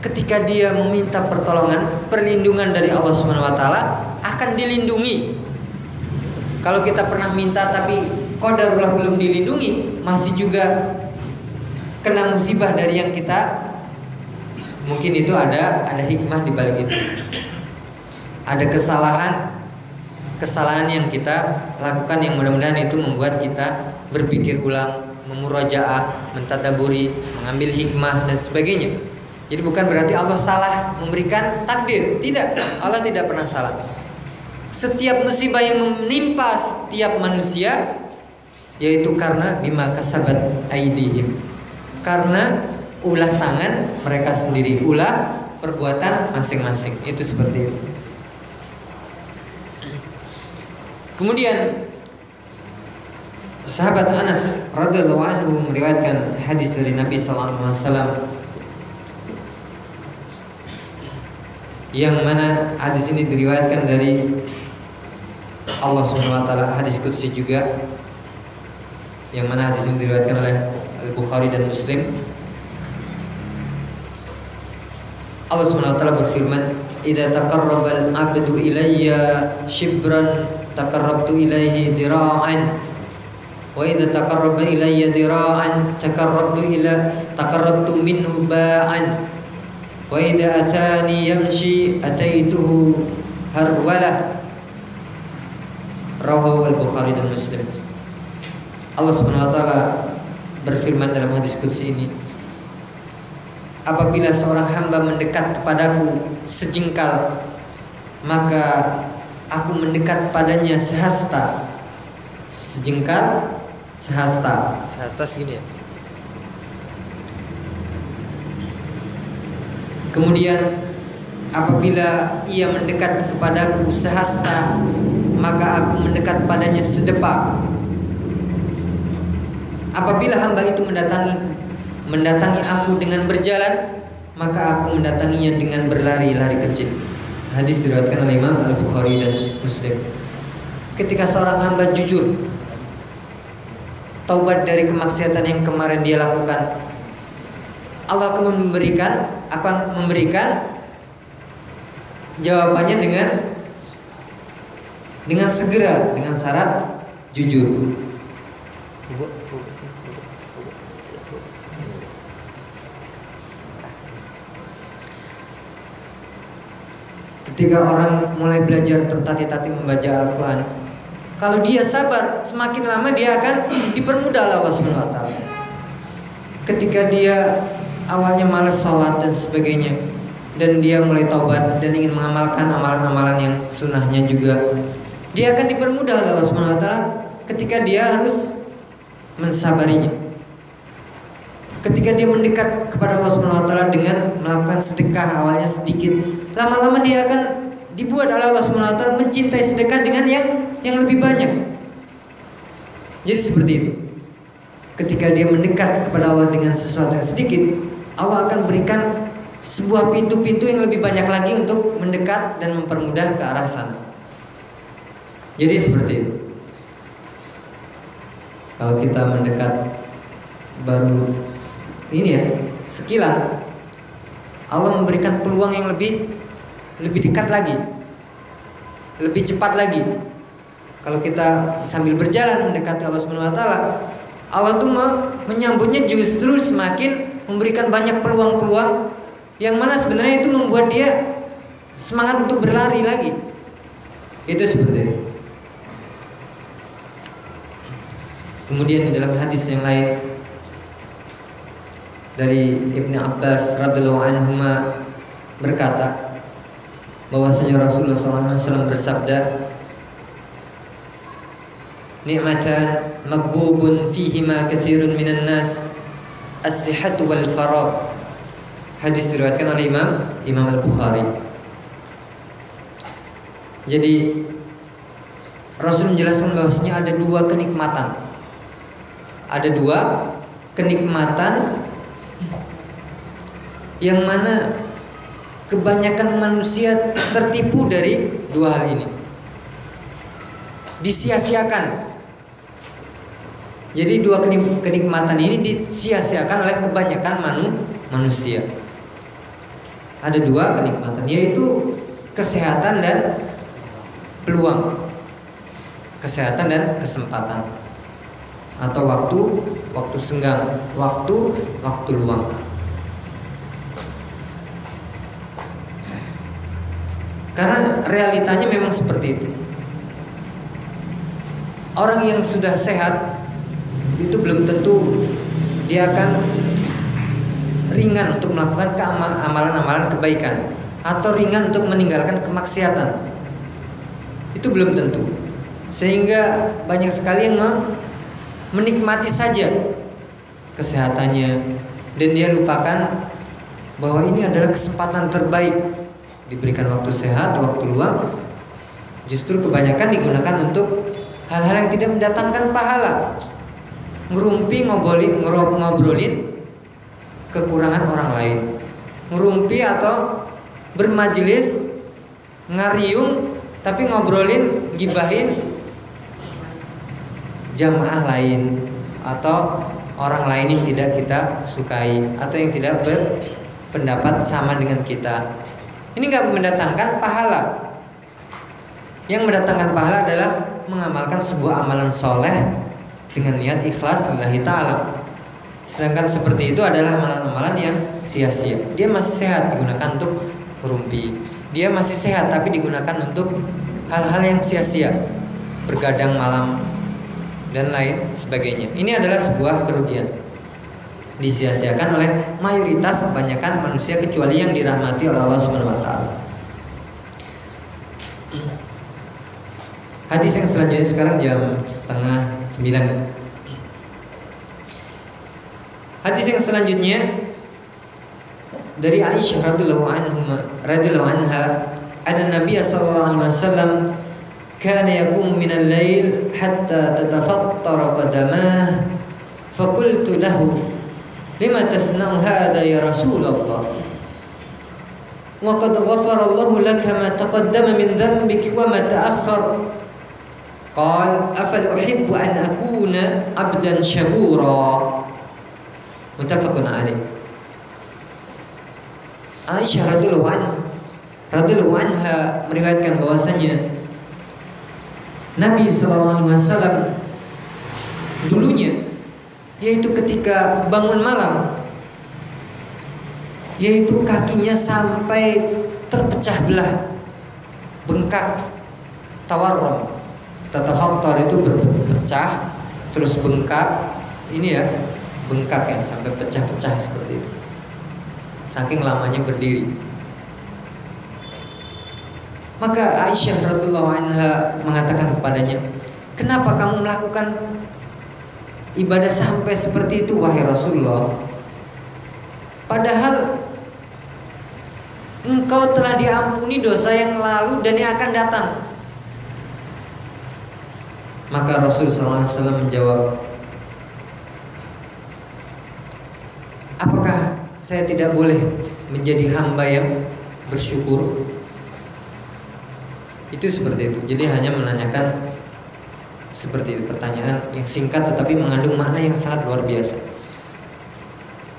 ketika dia meminta pertolongan, perlindungan dari Allah Subhanahu wa taala, akan dilindungi. Kalau kita pernah minta tapi qadarullah belum dilindungi, masih juga kena musibah dari yang kita, mungkin itu ada hikmah di balik itu. Ada kesalahan yang kita lakukan yang mudah-mudahan itu membuat kita berpikir ulang, memurajaah, mentadaburi, mengambil hikmah dan sebagainya. Jadi bukan berarti Allah salah memberikan takdir, tidak. Allah tidak pernah salah. Setiap musibah yang menimpa setiap manusia yaitu karena bima kasabat aidihim, karena ulah tangan mereka sendiri, ulah perbuatan masing-masing. Itu seperti itu. Kemudian sahabat Anas radhiyallahu anhu meriwayatkan hadis dari Nabi sallallahu alaihi wasallam, yang mana hadis ini diriwayatkan dari Allah Subhanahu wa taala, hadis qudsi juga, yang mana hadis ini diriwayatkan oleh Al-Bukhari dan Muslim. Allah Subhanahu wa taala berfirman, "Idza taqarraba al-'abdu ilayya shibran taqarrabtu ilaihi dira'an wa idza taqarraba ilayya dira'an taqarrabtu minhu ba'an wa idza atani yamshi ataituhu harwalah." Rawahu Al-Bukhari dan Muslim. Allah Subhanahu wa taala berfirman dalam hadis qudsi ini, apabila seorang hamba mendekat kepadaku sejengkal, maka aku mendekat padanya sehasta, sejengkal sehasta. Sehasta segini ya. Kemudian apabila ia mendekat kepadaku sehasta, maka aku mendekat padanya sedepak. Apabila hamba itu mendatangi aku dengan berjalan, maka aku mendatanginya dengan berlari-lari kecil. Hadis diriwayatkan oleh Imam Al-Bukhari dan Muslim. Ketika seorang hamba jujur taubat dari kemaksiatan yang kemarin dia lakukan, Allah akan memberikan jawabannya dengan segera, dengan syarat jujur. Ketika orang mulai belajar tertatih-tatih membaca Al-Quran, kalau dia sabar, semakin lama dia akan dipermudah oleh Allah Subhanahu wa taala. Ketika dia awalnya malas sholat dan sebagainya, dan dia mulai taubat dan ingin mengamalkan amalan-amalan yang sunnahnya juga, dia akan dipermudah oleh Allah Subhanahu wa taala ketika dia harus mensabarinya. Ketika dia mendekat kepada Allah Subhanahu wa taala dengan melakukan sedekah awalnya sedikit, lama-lama dia akan dibuat oleh Allah Subhanahu wa taala mencintai sedekah dengan yang lebih banyak. Jadi seperti itu. Ketika dia mendekat kepada Allah dengan sesuatu yang sedikit, Allah akan berikan sebuah pintu-pintu yang lebih banyak lagi untuk mendekat dan mempermudah ke arah sana. Jadi seperti itu. Kalau kita mendekat baru ini ya, sekilan, Allah memberikan peluang yang lebih dekat lagi, lebih cepat lagi. Kalau kita sambil berjalan mendekati Allah Subhanahu wa taala, Allah tuh menyambutnya justru semakin memberikan banyak peluang-peluang yang mana sebenarnya itu membuat dia semangat untuk berlari lagi. Itu seperti itu. Kemudian di dalam hadis yang lain dari Ibnu Abbas radhiyallahu anhu berkata bahwasanya Rasulullah SAW bersabda, "Ni'matan maghbubun fihima katsirun minan nas, as-sihhatu wal faragh." Hadis diriwayatkan oleh Imam Al-Bukhari. Jadi Rasul menjelaskan bahwasanya ada dua kenikmatan. Ada dua kenikmatan yang mana kebanyakan manusia tertipu dari dua hal ini, disia-siakan. Jadi dua kenikmatan ini disia-siakan oleh kebanyakan manusia. Ada dua kenikmatan, yaitu kesehatan dan peluang, kesehatan dan kesempatan, atau waktu senggang, waktu luang. Karena realitanya memang seperti itu. Orang yang sudah sehat itu belum tentu dia akan ringan untuk melakukan amalan-amalan kebaikan, atau ringan untuk meninggalkan kemaksiatan. Itu belum tentu. Sehingga banyak sekali yang menikmati saja kesehatannya, dan dia lupakan bahwa ini adalah kesempatan terbaik. Diberikan waktu sehat, waktu luang, justru kebanyakan digunakan untuk hal-hal yang tidak mendatangkan pahala. Ngerumpi, ngobrolin kekurangan orang lain, ngerumpi atau bermajelis, ngariung, tapi ngobrolin, gibahin jamaah lain atau orang lain yang tidak kita sukai atau yang tidak berpendapat sama dengan kita. Ini nggak mendatangkan pahala. Yang mendatangkan pahala adalah mengamalkan sebuah amalan soleh dengan niat ikhlas lillahi ta'ala. Sedangkan seperti itu adalah amalan-amalan yang sia-sia. Dia masih sehat, digunakan untuk merumpi. Dia masih sehat tapi digunakan untuk hal-hal yang sia-sia, bergadang malam dan lain sebagainya. Ini adalah sebuah kerugian, disia-siakan oleh mayoritas kebanyakan manusia, kecuali yang dirahmati oleh Allah Subhanahu wa taala. Hadis yang selanjutnya, sekarang jam 8:30. Hadis yang selanjutnya dari Aisyah radhiyallahu anha, anna Nabi sallallahu alaihi wasallam kana yaqumu min al-lail hatta tatafattara qadamah, faqultu lahu lima tasna'u hadha ya Rasulullah, wa qad ghafara Allahu laka ma taqaddama min dhanbik wa ma ta'akhkhar. Qala afal uhibbu an akuna 'abdan syakura. Muttafaqun alaih. Aisyah radhiyallahu anha meriwayatkan bahwasanya Nabi SAW dulunya, yaitu ketika bangun malam, yaitu kakinya sampai terpecah belah, bengkak, tawarrum. Tatafattar itu berpecah, terus bengkak. Ini ya, bengkak ya, sampai pecah-pecah seperti itu, saking lamanya berdiri. Maka Aisyah radhiyallahu anha mengatakan kepadanya, kenapa kamu melakukan ibadah sampai seperti itu wahai Rasulullah? Padahal engkau telah diampuni dosa yang lalu dan yang akan datang. Maka Rasulullah SAW menjawab, apakah saya tidak boleh menjadi hamba yang bersyukur? Itu seperti itu. Jadi hanya menanyakan seperti itu, pertanyaan yang singkat tetapi mengandung makna yang sangat luar biasa.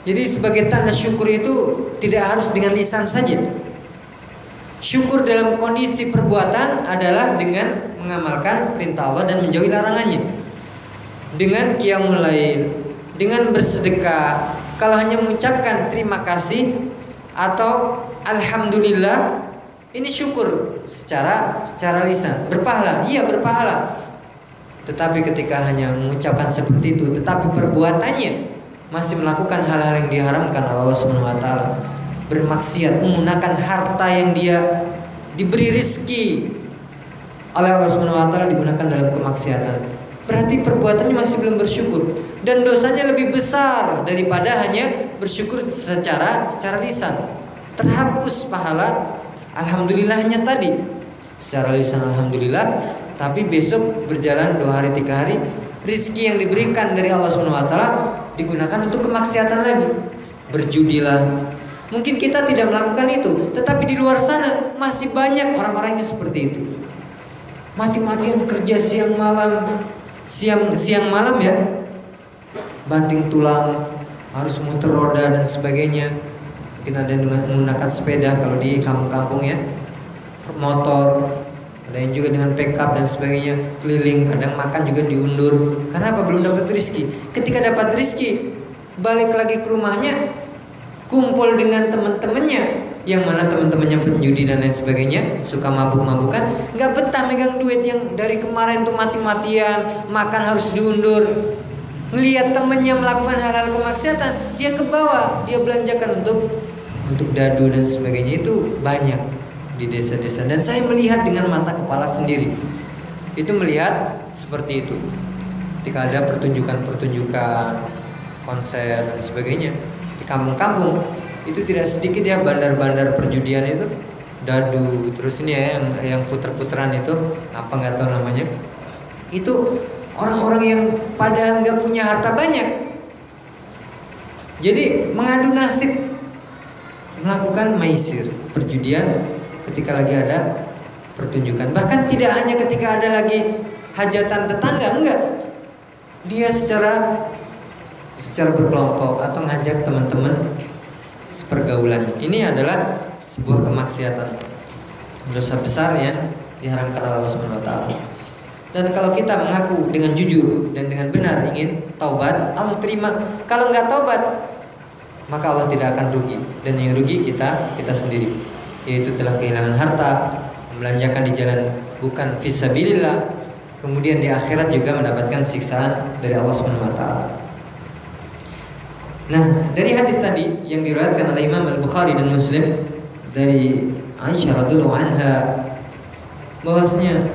Jadi sebagai tanda syukur itu tidak harus dengan lisan saja. Syukur dalam kondisi perbuatan adalah dengan mengamalkan perintah Allah dan menjauhi larangannya, dengan qiyamul lail, dengan bersedekah. Kalau hanya mengucapkan terima kasih atau alhamdulillah, ini syukur secara lisan, berpahala, iya berpahala. Tetapi ketika hanya mengucapkan seperti itu, tetapi perbuatannya masih melakukan hal-hal yang diharamkan oleh Allah Subhanahu wa taala, bermaksiat, menggunakan harta yang dia diberi rizki oleh Allah Subhanahu wa taala digunakan dalam kemaksiatan, berarti perbuatannya masih belum bersyukur, dan dosanya lebih besar daripada hanya bersyukur secara lisan. Terhapus pahala alhamdulillahnya tadi, secara lisan alhamdulillah, tapi besok berjalan 2 hari 3 hari, rizki yang diberikan dari Allah Subhanahu wa taala digunakan untuk kemaksiatan lagi. Berjudilah. Mungkin kita tidak melakukan itu, tetapi di luar sana masih banyak orang-orang yang seperti itu. Mati-matian kerja siang malam ya, banting tulang, harus muter roda dan sebagainya. Mungkin ada yang menggunakan sepeda kalau di kampung-kampung ya, motor, ada yang juga dengan pick-up dan sebagainya, keliling, kadang makan juga diundur. Karena apa? Belum dapat rezeki. Ketika dapat rezeki, balik lagi ke rumahnya, kumpul dengan teman-temannya, yang mana teman-temannya penjudi dan lain sebagainya, suka mabuk-mabukan, nggak betah megang duit yang dari kemarin tuh mati-matian, makan harus diundur. Melihat temannya melakukan hal-hal kemaksiatan, dia ke bawah, dia belanjakan untuk dadu dan sebagainya. Itu banyak di desa-desa, dan saya melihat dengan mata kepala sendiri. Itu melihat seperti itu. Ketika ada pertunjukan, konser dan sebagainya di kampung-kampung, itu tidak sedikit ya bandar-bandar perjudian itu, dadu, terus ini ya yang puter-puteran itu apa nggak tahu namanya. Itu orang-orang yang padahal nggak punya harta banyak, jadi mengadu nasib melakukan maisir, perjudian ketika lagi ada pertunjukan. Bahkan tidak hanya ketika ada lagi hajatan tetangga, enggak, dia secara berkelompok atau ngajak teman-teman sepergaulannya. Ini adalah sebuah kemaksiatan, dosa besar yang diharamkan oleh Allah Subhanahu wa taala. Dan kalau kita mengaku dengan jujur dan dengan benar ingin taubat, Allah terima. Kalau nggak taubat, maka Allah tidak akan rugi, dan yang rugi kita sendiri, yaitu telah kehilangan harta, membelanjakan di jalan bukan fisabilillah, kemudian di akhirat juga mendapatkan siksaan dari Allah Subhanahu wa taala. Nah, dari hadis tadi yang diriwayatkan oleh Imam Al-Bukhari dan Muslim dari Aisyah radhiyallahu anha, bahwasanya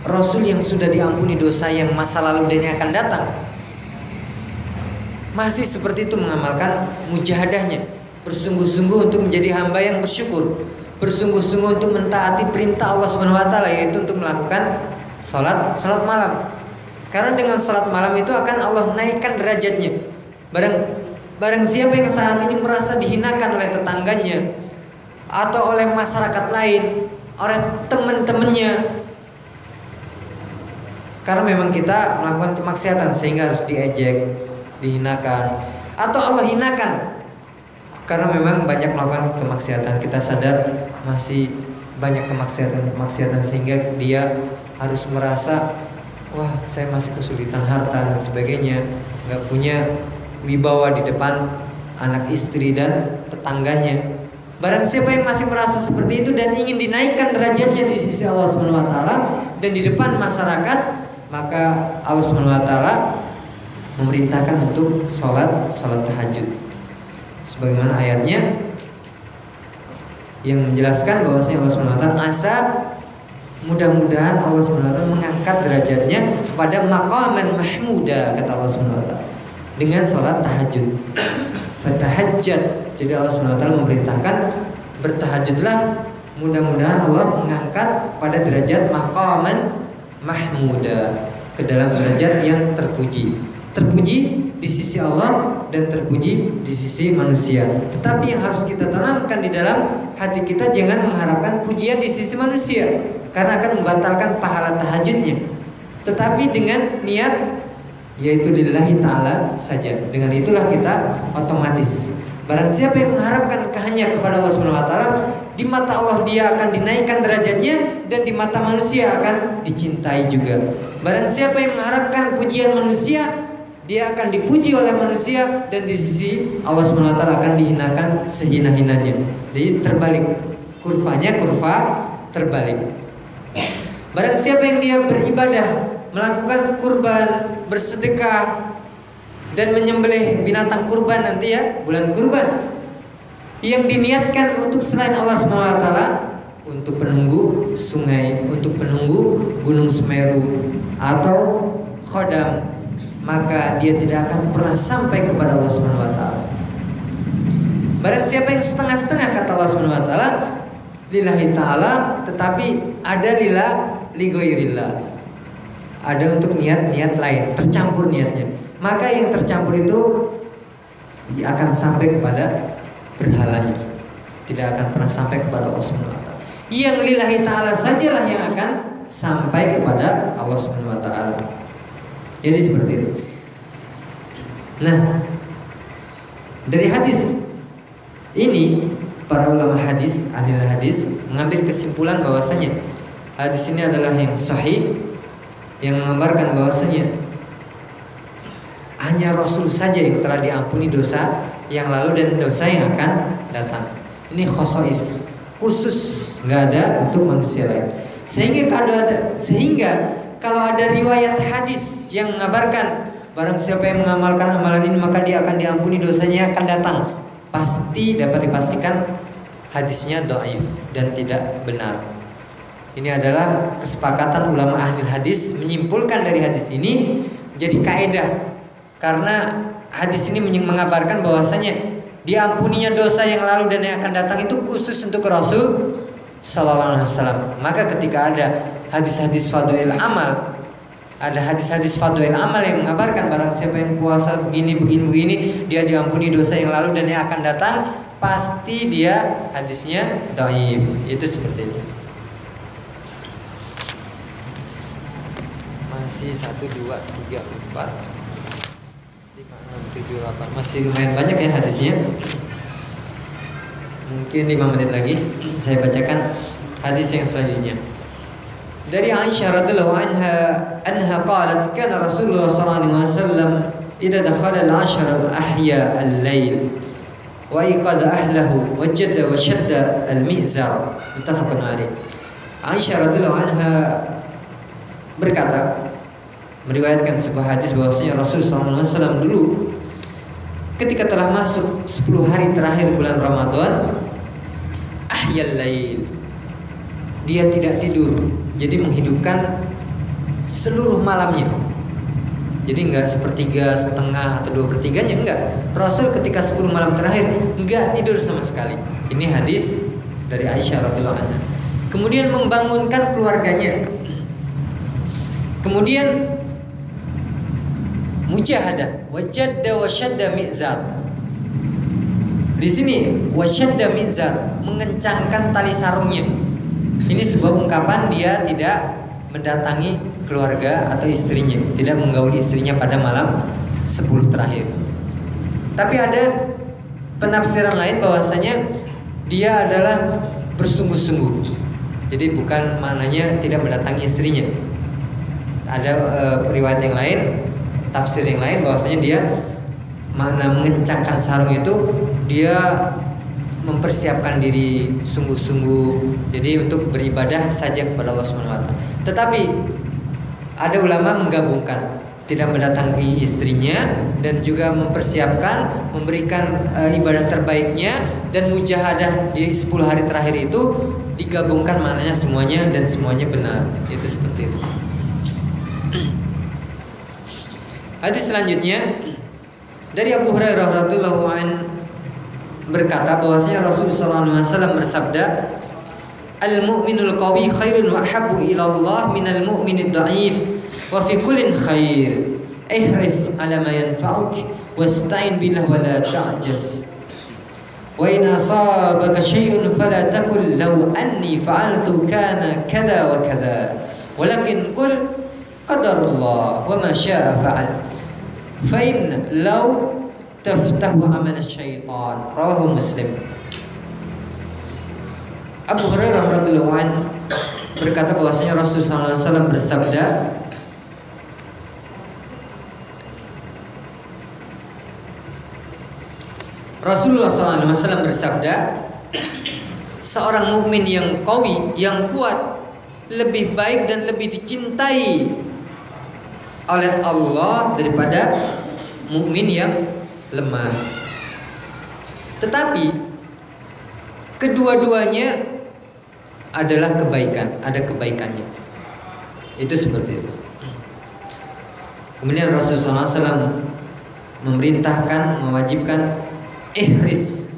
Rasul yang sudah diampuni dosa yang masa lalu dan yang akan datang masih seperti itu mengamalkan mujahadahnya, bersungguh-sungguh untuk menjadi hamba yang bersyukur, bersungguh-sungguh untuk mentaati perintah Allah Subhanahu wa taala, yaitu untuk melakukan salat malam. Karena dengan salat malam itu akan Allah naikkan derajatnya. Barang siapa yang saat ini merasa dihinakan oleh tetangganya atau oleh masyarakat lain, oleh teman-temannya, karena memang kita melakukan kemaksiatan sehingga harus diejek, dihinakan, atau Allah hinakan karena memang banyak melakukan kemaksiatan. Kita sadar masih banyak kemaksiatan sehingga dia harus merasa, wah saya masih kesulitan harta dan sebagainya, nggak punya wibawa di depan anak istri dan tetangganya. Barang siapa yang masih merasa seperti itu dan ingin dinaikkan derajatnya di sisi Allah Subhanahu wa taala dan di depan masyarakat, maka Allah Subhanahu wa taala memerintahkan untuk salat tahajud. Sebagaimana ayatnya yang menjelaskan bahwasanya Allah Subhanahu wa taala asa, mudah-mudahan Allah Subhanahu wa taala mengangkat derajatnya pada maqaman mahmuda, kata Allah Subhanahu wa taala, dengan salat tahajud. Fatahajjat. Jadi Allah Subhanahu wa taala memerintahkan bertahajudlah, mudah-mudahan Allah mengangkat pada derajat maqaman mahmuda, ke dalam derajat yang terpuji di sisi Allah dan terpuji di sisi manusia. Tetapi yang harus kita tanamkan di dalam hati kita, jangan mengharapkan pujian di sisi manusia, karena akan membatalkan pahala tahajudnya. Tetapi dengan niat yaitu lillahi ta'ala saja, dengan itulah kita otomatis. Barang siapa yang mengharapkan hanya kepada Allah Subhanahu wa taala, di mata Allah dia akan dinaikkan derajatnya dan di mata manusia akan dicintai juga. Barang siapa yang mengharapkan pujian manusia, dia akan dipuji oleh manusia dan di sisi Allah Subhanahu wa taala akan dihinakan sehina-hinanya. Jadi terbalik, kurvanya kurva terbalik. Barang siapa yang dia beribadah, melakukan kurban, bersedekah dan menyembelih binatang kurban nanti ya, bulan kurban, yang diniatkan untuk selain Allah Subhanahu wa taala, untuk penunggu sungai, untuk penunggu gunung Semeru atau khodam, maka dia tidak akan pernah sampai kepada Allah Subhanahu wa taala. Barang siapa yang setengah-setengah, kata Allah Subhanahu wa taala, lillahi ta'ala, tetapi ada lillah li ghairillah, ada untuk niat-niat lain, tercampur niatnya, maka yang tercampur itu akan sampai kepada berhalanya, tidak akan pernah sampai kepada Allah Subhanahu wa taala. Yang lillahi ta'ala sajalah yang akan sampai kepada Allah Subhanahu wa taala. Jadi seperti itu. Nah, dari hadis ini para ulama hadis, ahli hadis mengambil kesimpulan bahwasanya hadis ini adalah yang sahih, yang menggambarkan bahwasanya hanya Rasul saja yang telah diampuni dosa yang lalu dan dosa yang akan datang. Ini khosois, khusus, nggak ada untuk manusia lain. Sehingga kalau ada riwayat hadis yang mengabarkan barang siapa yang mengamalkan amalan ini maka dia akan diampuni dosanya yang akan datang, pasti dapat dipastikan hadisnya dhaif dan tidak benar. Ini adalah kesepakatan ulama ahli hadis menyimpulkan dari hadis ini jadi kaidah, karena hadis ini mengabarkan bahwasanya diampuninya dosa yang lalu dan yang akan datang itu khusus untuk Rasul sallallahu alaihi wasallam. Maka ketika ada hadis-hadis fadhail amal, ada hadis-hadis fadhail amal yang mengabarkan barang siapa yang puasa begini dia diampuni dosa yang lalu dan yang akan datang, pasti dia hadisnya dhaif. Itu seperti itu. Masih 1, 2, 3, 4, 5, 6, 7, 8. Masih lumayan banyak ya hadisnya. Mungkin 5 menit lagi saya bacakan hadis yang selanjutnya. Dari Aisyah radhiyallahu anha qalat kana Rasulullah sallallahu alaihi wasallam idza dakhala al-'ashr al-ahya al-lail wa iqadha ahlahu wajada wa shadda al-mi'zar, muttafaqun alaih. Aisyah radhiyallahu anha berkata, meriwayatkan sebuah hadis bahwasanya Rasul sallallahu alaihi wasallam dulu ketika telah masuk 10 hari terakhir bulan Ramadan, ahyal lail, dia tidak tidur, jadi menghidupkan seluruh malamnya. Jadi enggak sepertiga, setengah, atau 2/3-nya, enggak. Rasul ketika 10 malam terakhir enggak tidur sama sekali. Ini hadis dari Aisyah radhiyallahu anha. Kemudian membangunkan keluarganya. Kemudian mujahadah, wajadda wasyadda mi'zar. Di sini wasyadda mi'zar, mengencangkan tali sarungnya. Ini sebuah ungkapan dia tidak mendatangi keluarga atau istrinya, tidak menggauli istrinya pada malam 10 terakhir. Tapi ada penafsiran lain bahwasanya dia adalah bersungguh-sungguh. Jadi bukan maknanya tidak mendatangi istrinya. Ada riwayat yang lain, tafsir yang lain bahwasanya dia makna mengencangkan sarung itu dia mempersiapkan diri sungguh-sungguh, jadi untuk beribadah saja kepada Allah Subhanahu wa taala. Tetapi ada ulama menggabungkan, tidak mendatangi istrinya dan juga mempersiapkan, memberikan ibadah terbaiknya, dan mujahadah di 10 hari terakhir itu digabungkan maknanya semuanya dan semuanya benar. Itu seperti itu. Hadis selanjutnya dari Abu Hurairah radhiyallahu anhu berkata bahwasanya Rasulullah SAW bersabda, al-mu'minul qawi khairun wa habbu ila Allah minal mu'minid dha'if wa fi kullin khair. Ihris ala ma yanfa'uk wasta'in billah wa la ta'jas. Wa in asabaka syai'un fala taqul law anni fa'altu kana kadza wa kadza. Walakin qul qadarullah wa ma syaa fa'al. Fa in law taftahu amal syaitan. Rawahu Muslim. Abu Hurairah radhiyallahu anhu berkata bahwasanya Rasulullah SAW bersabda, Rasulullah SAW bersabda, seorang mukmin yang qawi, yang kuat, lebih baik dan lebih dicintai oleh Allah daripada mukmin yang lemah. Tetapi kedua-duanya adalah kebaikan, ada kebaikannya. Itu seperti itu. Kemudian Rasulullah SAW memerintahkan, mewajibkan, ihris,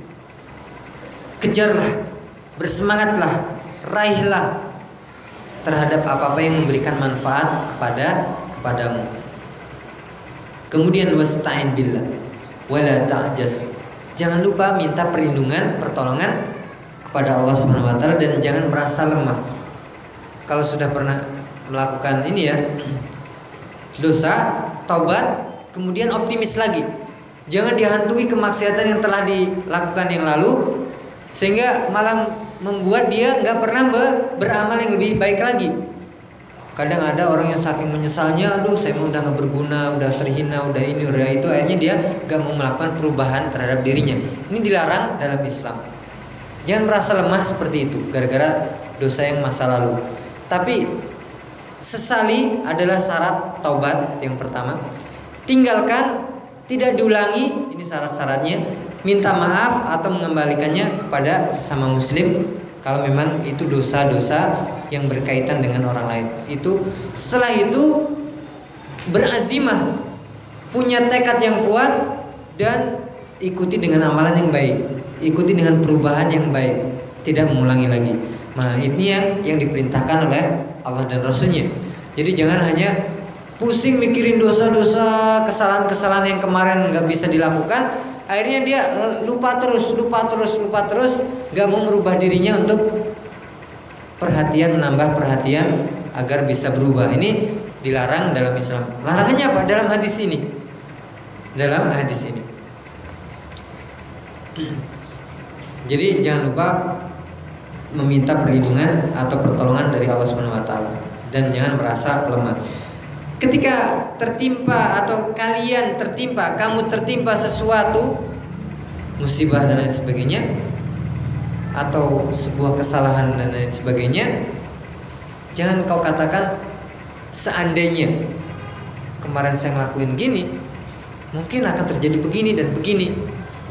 kejarlah, bersemangatlah, raihlah terhadap apa-apa yang memberikan manfaat kepadamu. Kemudian wasta'in billah wala ta'jas. Jangan lupa minta perlindungan, pertolongan kepada Allah Subhanahu wa taala, dan jangan merasa lemah. Kalau sudah pernah melakukan ini ya, dosa, taubat, kemudian optimis lagi. Jangan dihantui kemaksiatan yang telah dilakukan yang lalu sehingga malah membuat dia nggak pernah beramal yang lebih baik lagi. Kadang ada orang yang saking menyesalnya, aduh saya udah gak berguna, udah terhina, udah ini, udah itu, akhirnya dia gak mau melakukan perubahan terhadap dirinya. Ini dilarang dalam Islam. Jangan merasa lemah seperti itu gara-gara dosa yang masa lalu. Tapi sesali adalah syarat taubat yang pertama. Tinggalkan, tidak diulangi, ini syarat-syaratnya. Minta maaf atau mengembalikannya kepada sesama muslim kalau memang itu dosa-dosa yang berkaitan dengan orang lain. Itu setelah itu berazimah, punya tekad yang kuat, dan ikuti dengan amalan yang baik, ikuti dengan perubahan yang baik, tidak mengulangi lagi. Nah, ini yang diperintahkan oleh Allah dan Rasulnya. Jadi jangan hanya pusing mikirin dosa-dosa, kesalahan-kesalahan yang kemarin nggak bisa dilakukan, akhirnya dia lupa terus, gak mau merubah dirinya untuk menambah perhatian agar bisa berubah. Ini dilarang dalam Islam. Larangannya apa? Dalam hadis ini. Jadi jangan lupa meminta perlindungan atau pertolongan dari Allah Subhanahu wa taala, dan jangan merasa lemah. Ketika tertimpa atau kamu tertimpa sesuatu, musibah dan lain sebagainya, atau sebuah kesalahan dan lain sebagainya, jangan kau katakan seandainya kemarin saya ngelakuin gini, mungkin akan terjadi begini dan begini.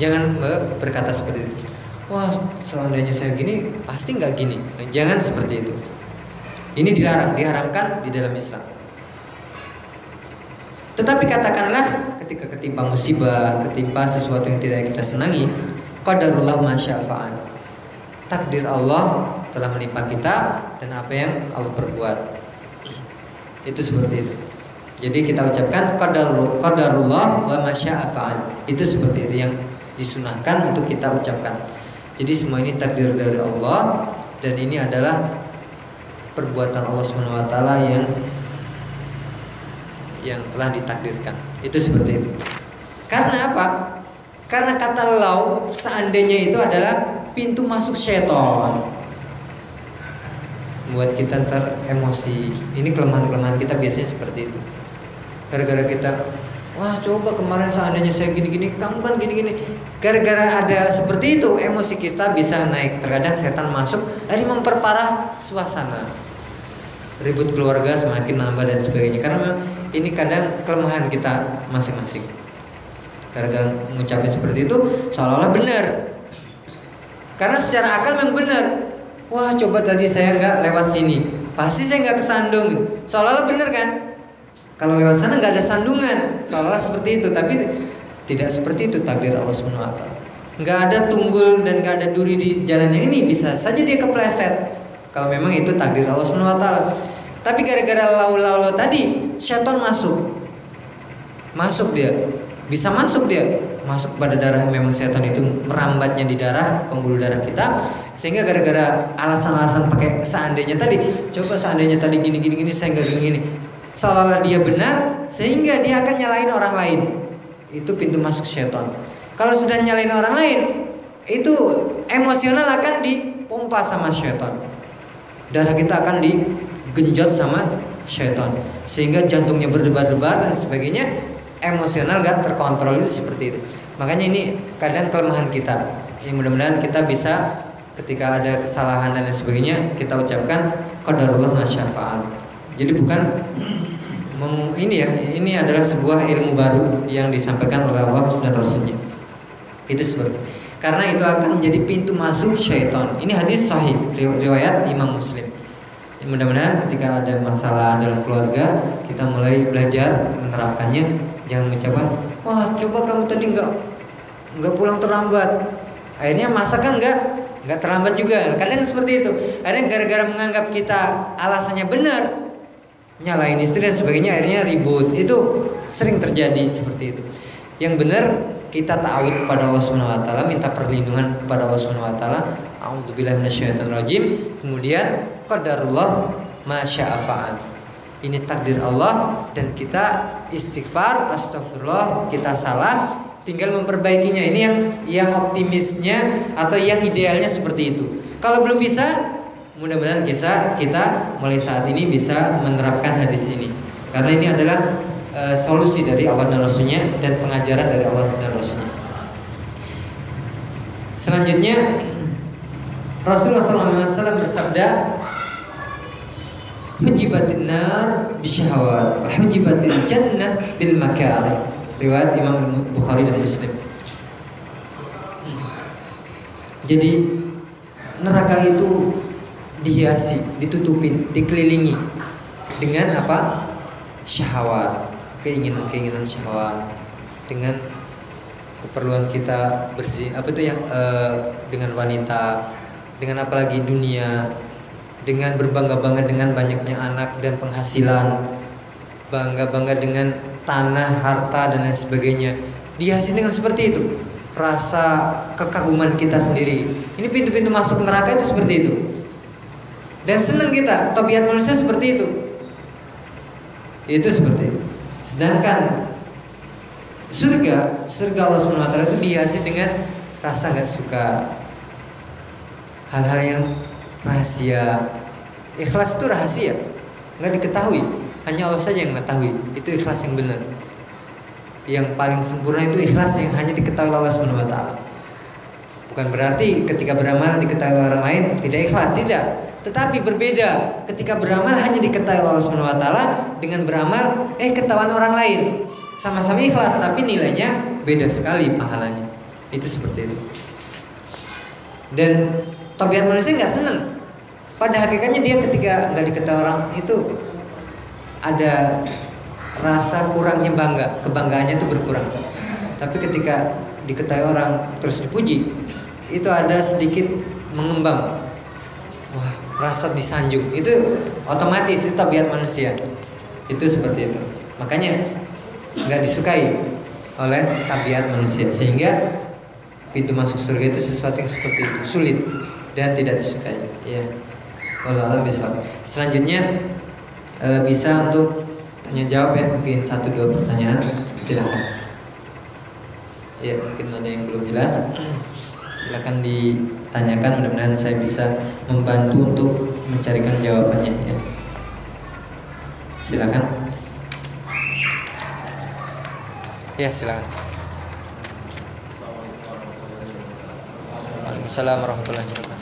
Jangan berkata seperti itu. wah seandainya saya gini pasti nggak gini. Nah, jangan seperti itu. Ini diharamkan di dalam Islam. Tetapi katakanlah ketika ketimpa musibah, ketimpa sesuatu yang tidak kita senangi, qadarullah masyafa'an. Takdir Allah telah menimpa kita dan apa yang Allah perbuat. Itu seperti itu. Jadi kita ucapkan qadarullah wa masyafa'an. Itu seperti itu yang disunahkan untuk kita ucapkan. Jadi semua ini takdir dari Allah dan ini adalah perbuatan Allah SWT yang telah ditakdirkan. Itu seperti itu. Karena apa? Karena kata lau seandainya itu adalah pintu masuk syaitan, buat kita teremosi. Ini kelemahan-kelemahan kita biasanya seperti itu. Gara-gara kita, wah coba kemarin seandainya saya gini-gini, kamu kan gini-gini. Gara-gara ada seperti itu, emosi kita bisa naik. Terkadang setan masuk, ini memperparah suasana. Ribut keluarga semakin nambah dan sebagainya. Karena ini kadang kelemahan kita masing-masing. Gara-gara mengucapkan seperti itu, seolah-olah benar. Karena secara akal memang benar. Wah coba tadi saya nggak lewat sini, pasti saya nggak kesandung. Seolah-olah benar kan? Kalau lewat sana nggak ada sandungan, seolah-olah seperti itu. Tapi tidak seperti itu takdir Allah SWT. Nggak ada tunggul dan nggak ada duri di jalan yang ini, bisa saja dia kepleset. Kalau memang itu takdir Allah SWT. Tapi gara-gara lau tadi, syaitan masuk dia, bisa masuk pada darah. Memang setan itu merambatnya di darah, pembuluh darah kita, sehingga gara-gara alasan-alasan pakai seandainya tadi, coba seandainya tadi gini saya nggak gini, seolah-olah dia benar, sehingga dia akan nyalain orang lain. Itu pintu masuk syaitan. Kalau sudah nyalain orang lain, itu emosional akan dipompa sama syaitan. Darah kita akan digenjot sama syaitan, sehingga jantungnya berdebar-debar dan sebagainya. Emosional gak terkontrol, itu seperti itu. Makanya ini kadang kelemahan kita. Yang mudah-mudahan kita bisa ketika ada kesalahan dan lain sebagainya, kita ucapkan qadarullah masyafa'an. Jadi bukan ini adalah sebuah ilmu baru yang disampaikan oleh Allah dan Rasulnya. Itu seperti. Karena itu akan menjadi pintu masuk syaitan. Ini hadis sahih riwayat Imam Muslim. Mudah-mudahan ketika ada masalah dalam keluarga, kita mulai belajar menerapkannya. Jangan mengucapkan, wah coba kamu tadi nggak pulang terlambat. Akhirnya masakan nggak terlambat juga. Kadang seperti itu. Akhirnya gara-gara menganggap kita alasannya benar, nyalain istri dan sebagainya, akhirnya ribut. Itu sering terjadi seperti itu. Yang benar kita ta'awud kepada Allah SWT, minta perlindungan kepada Allah SWT. A'udzubillahi minasyaitonirrajim. Kemudian qadarullah masya'afa'an. Ini takdir Allah dan kita istighfar, astagfirullah, kita salah, tinggal memperbaikinya. Ini yang optimisnya atau yang idealnya seperti itu. Kalau belum bisa, mudah-mudahan kita mulai saat ini bisa menerapkan hadis ini. Karena ini adalah solusi dari Allah dan Rasulnya dan pengajaran dari Allah dan Rasulnya. Selanjutnya Rasulullah SAW bersabda, hujibatin nar bisyahawat, hujibatil jannah bil makarih. Riwayat Imam Bukhari dan Muslim. Jadi neraka itu dihiasi, ditutupin, dikelilingi dengan apa? Syahwat, keinginan syahwat, dengan keperluan kita bersih, dengan wanita, dengan apalagi dunia, dengan berbangga-bangga dengan banyaknya anak dan penghasilan, bangga-bangga dengan tanah, harta dan lain sebagainya. Dihiasi dengan seperti itu, rasa kekaguman kita sendiri. Ini pintu-pintu masuk neraka itu seperti itu. Dan senang kita, tabiat manusia seperti itu. Itu seperti itu. Sedangkan surga Allah SWT itu dihiasi dengan rasa nggak suka, hal-hal yang rahasia. Ikhlas itu rahasia, nggak diketahui, hanya Allah saja yang mengetahui. Itu ikhlas yang benar. Yang paling sempurna itu ikhlas yang hanya diketahui Allah SWT. Bukan berarti ketika beramal diketahui orang lain tidak ikhlas, tidak. Tetapi berbeda ketika beramal hanya diketahui Allah SWT dengan beramal ketahuan orang lain. Sama-sama ikhlas tapi nilainya beda sekali pahalanya. Itu seperti itu. Dan tabiat manusia nggak seneng. Pada hakikatnya dia ketika nggak diketahui orang itu ada rasa kurangnya bangga, kebanggaannya itu berkurang. Tapi ketika diketahui orang terus dipuji, itu ada sedikit mengembang. Wah, rasa disanjung itu otomatis, itu tabiat manusia. Itu seperti itu. Makanya nggak disukai oleh tabiat manusia, sehingga pintu masuk surga itu sesuatu yang seperti itu, sulit dan tidak disukai. Ya, wallahu a'lam bishawab. Selanjutnya bisa untuk tanya jawab ya, mungkin 1-2 pertanyaan, silakan. Ya, mungkin ada yang belum jelas, silakan ditanyakan. Mudah-mudahan saya bisa membantu untuk mencarikan jawabannya. Ya, silakan. Ya, silakan. Waalaikumsalam warahmatullahi wabarakatuh.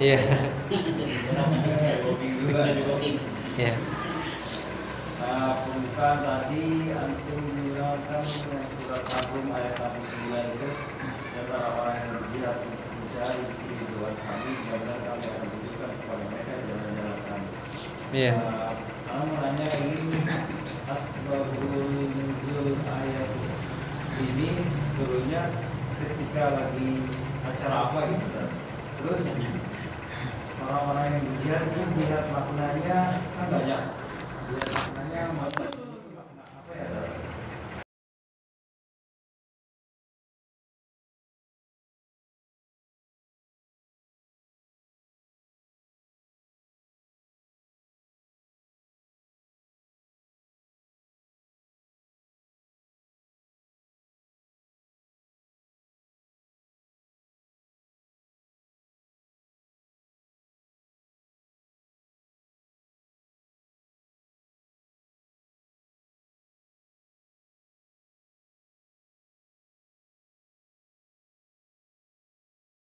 Iya. Iya. Pembukaan tadi antum menggunakan surat Al-Rum ayat 69 itu, dan orang-orang yang berjihad mencari kehidupan kami, dan kami akan tunjukkan kepada mereka jalan-jalan kami. Iya. Kalau mau nanya ini asbabul nuzul ayat ini turunnya ketika lagi acara apa gitu, terus orang-orang yang berjihad ini jihad maknanya kan banyak, jihad maknanya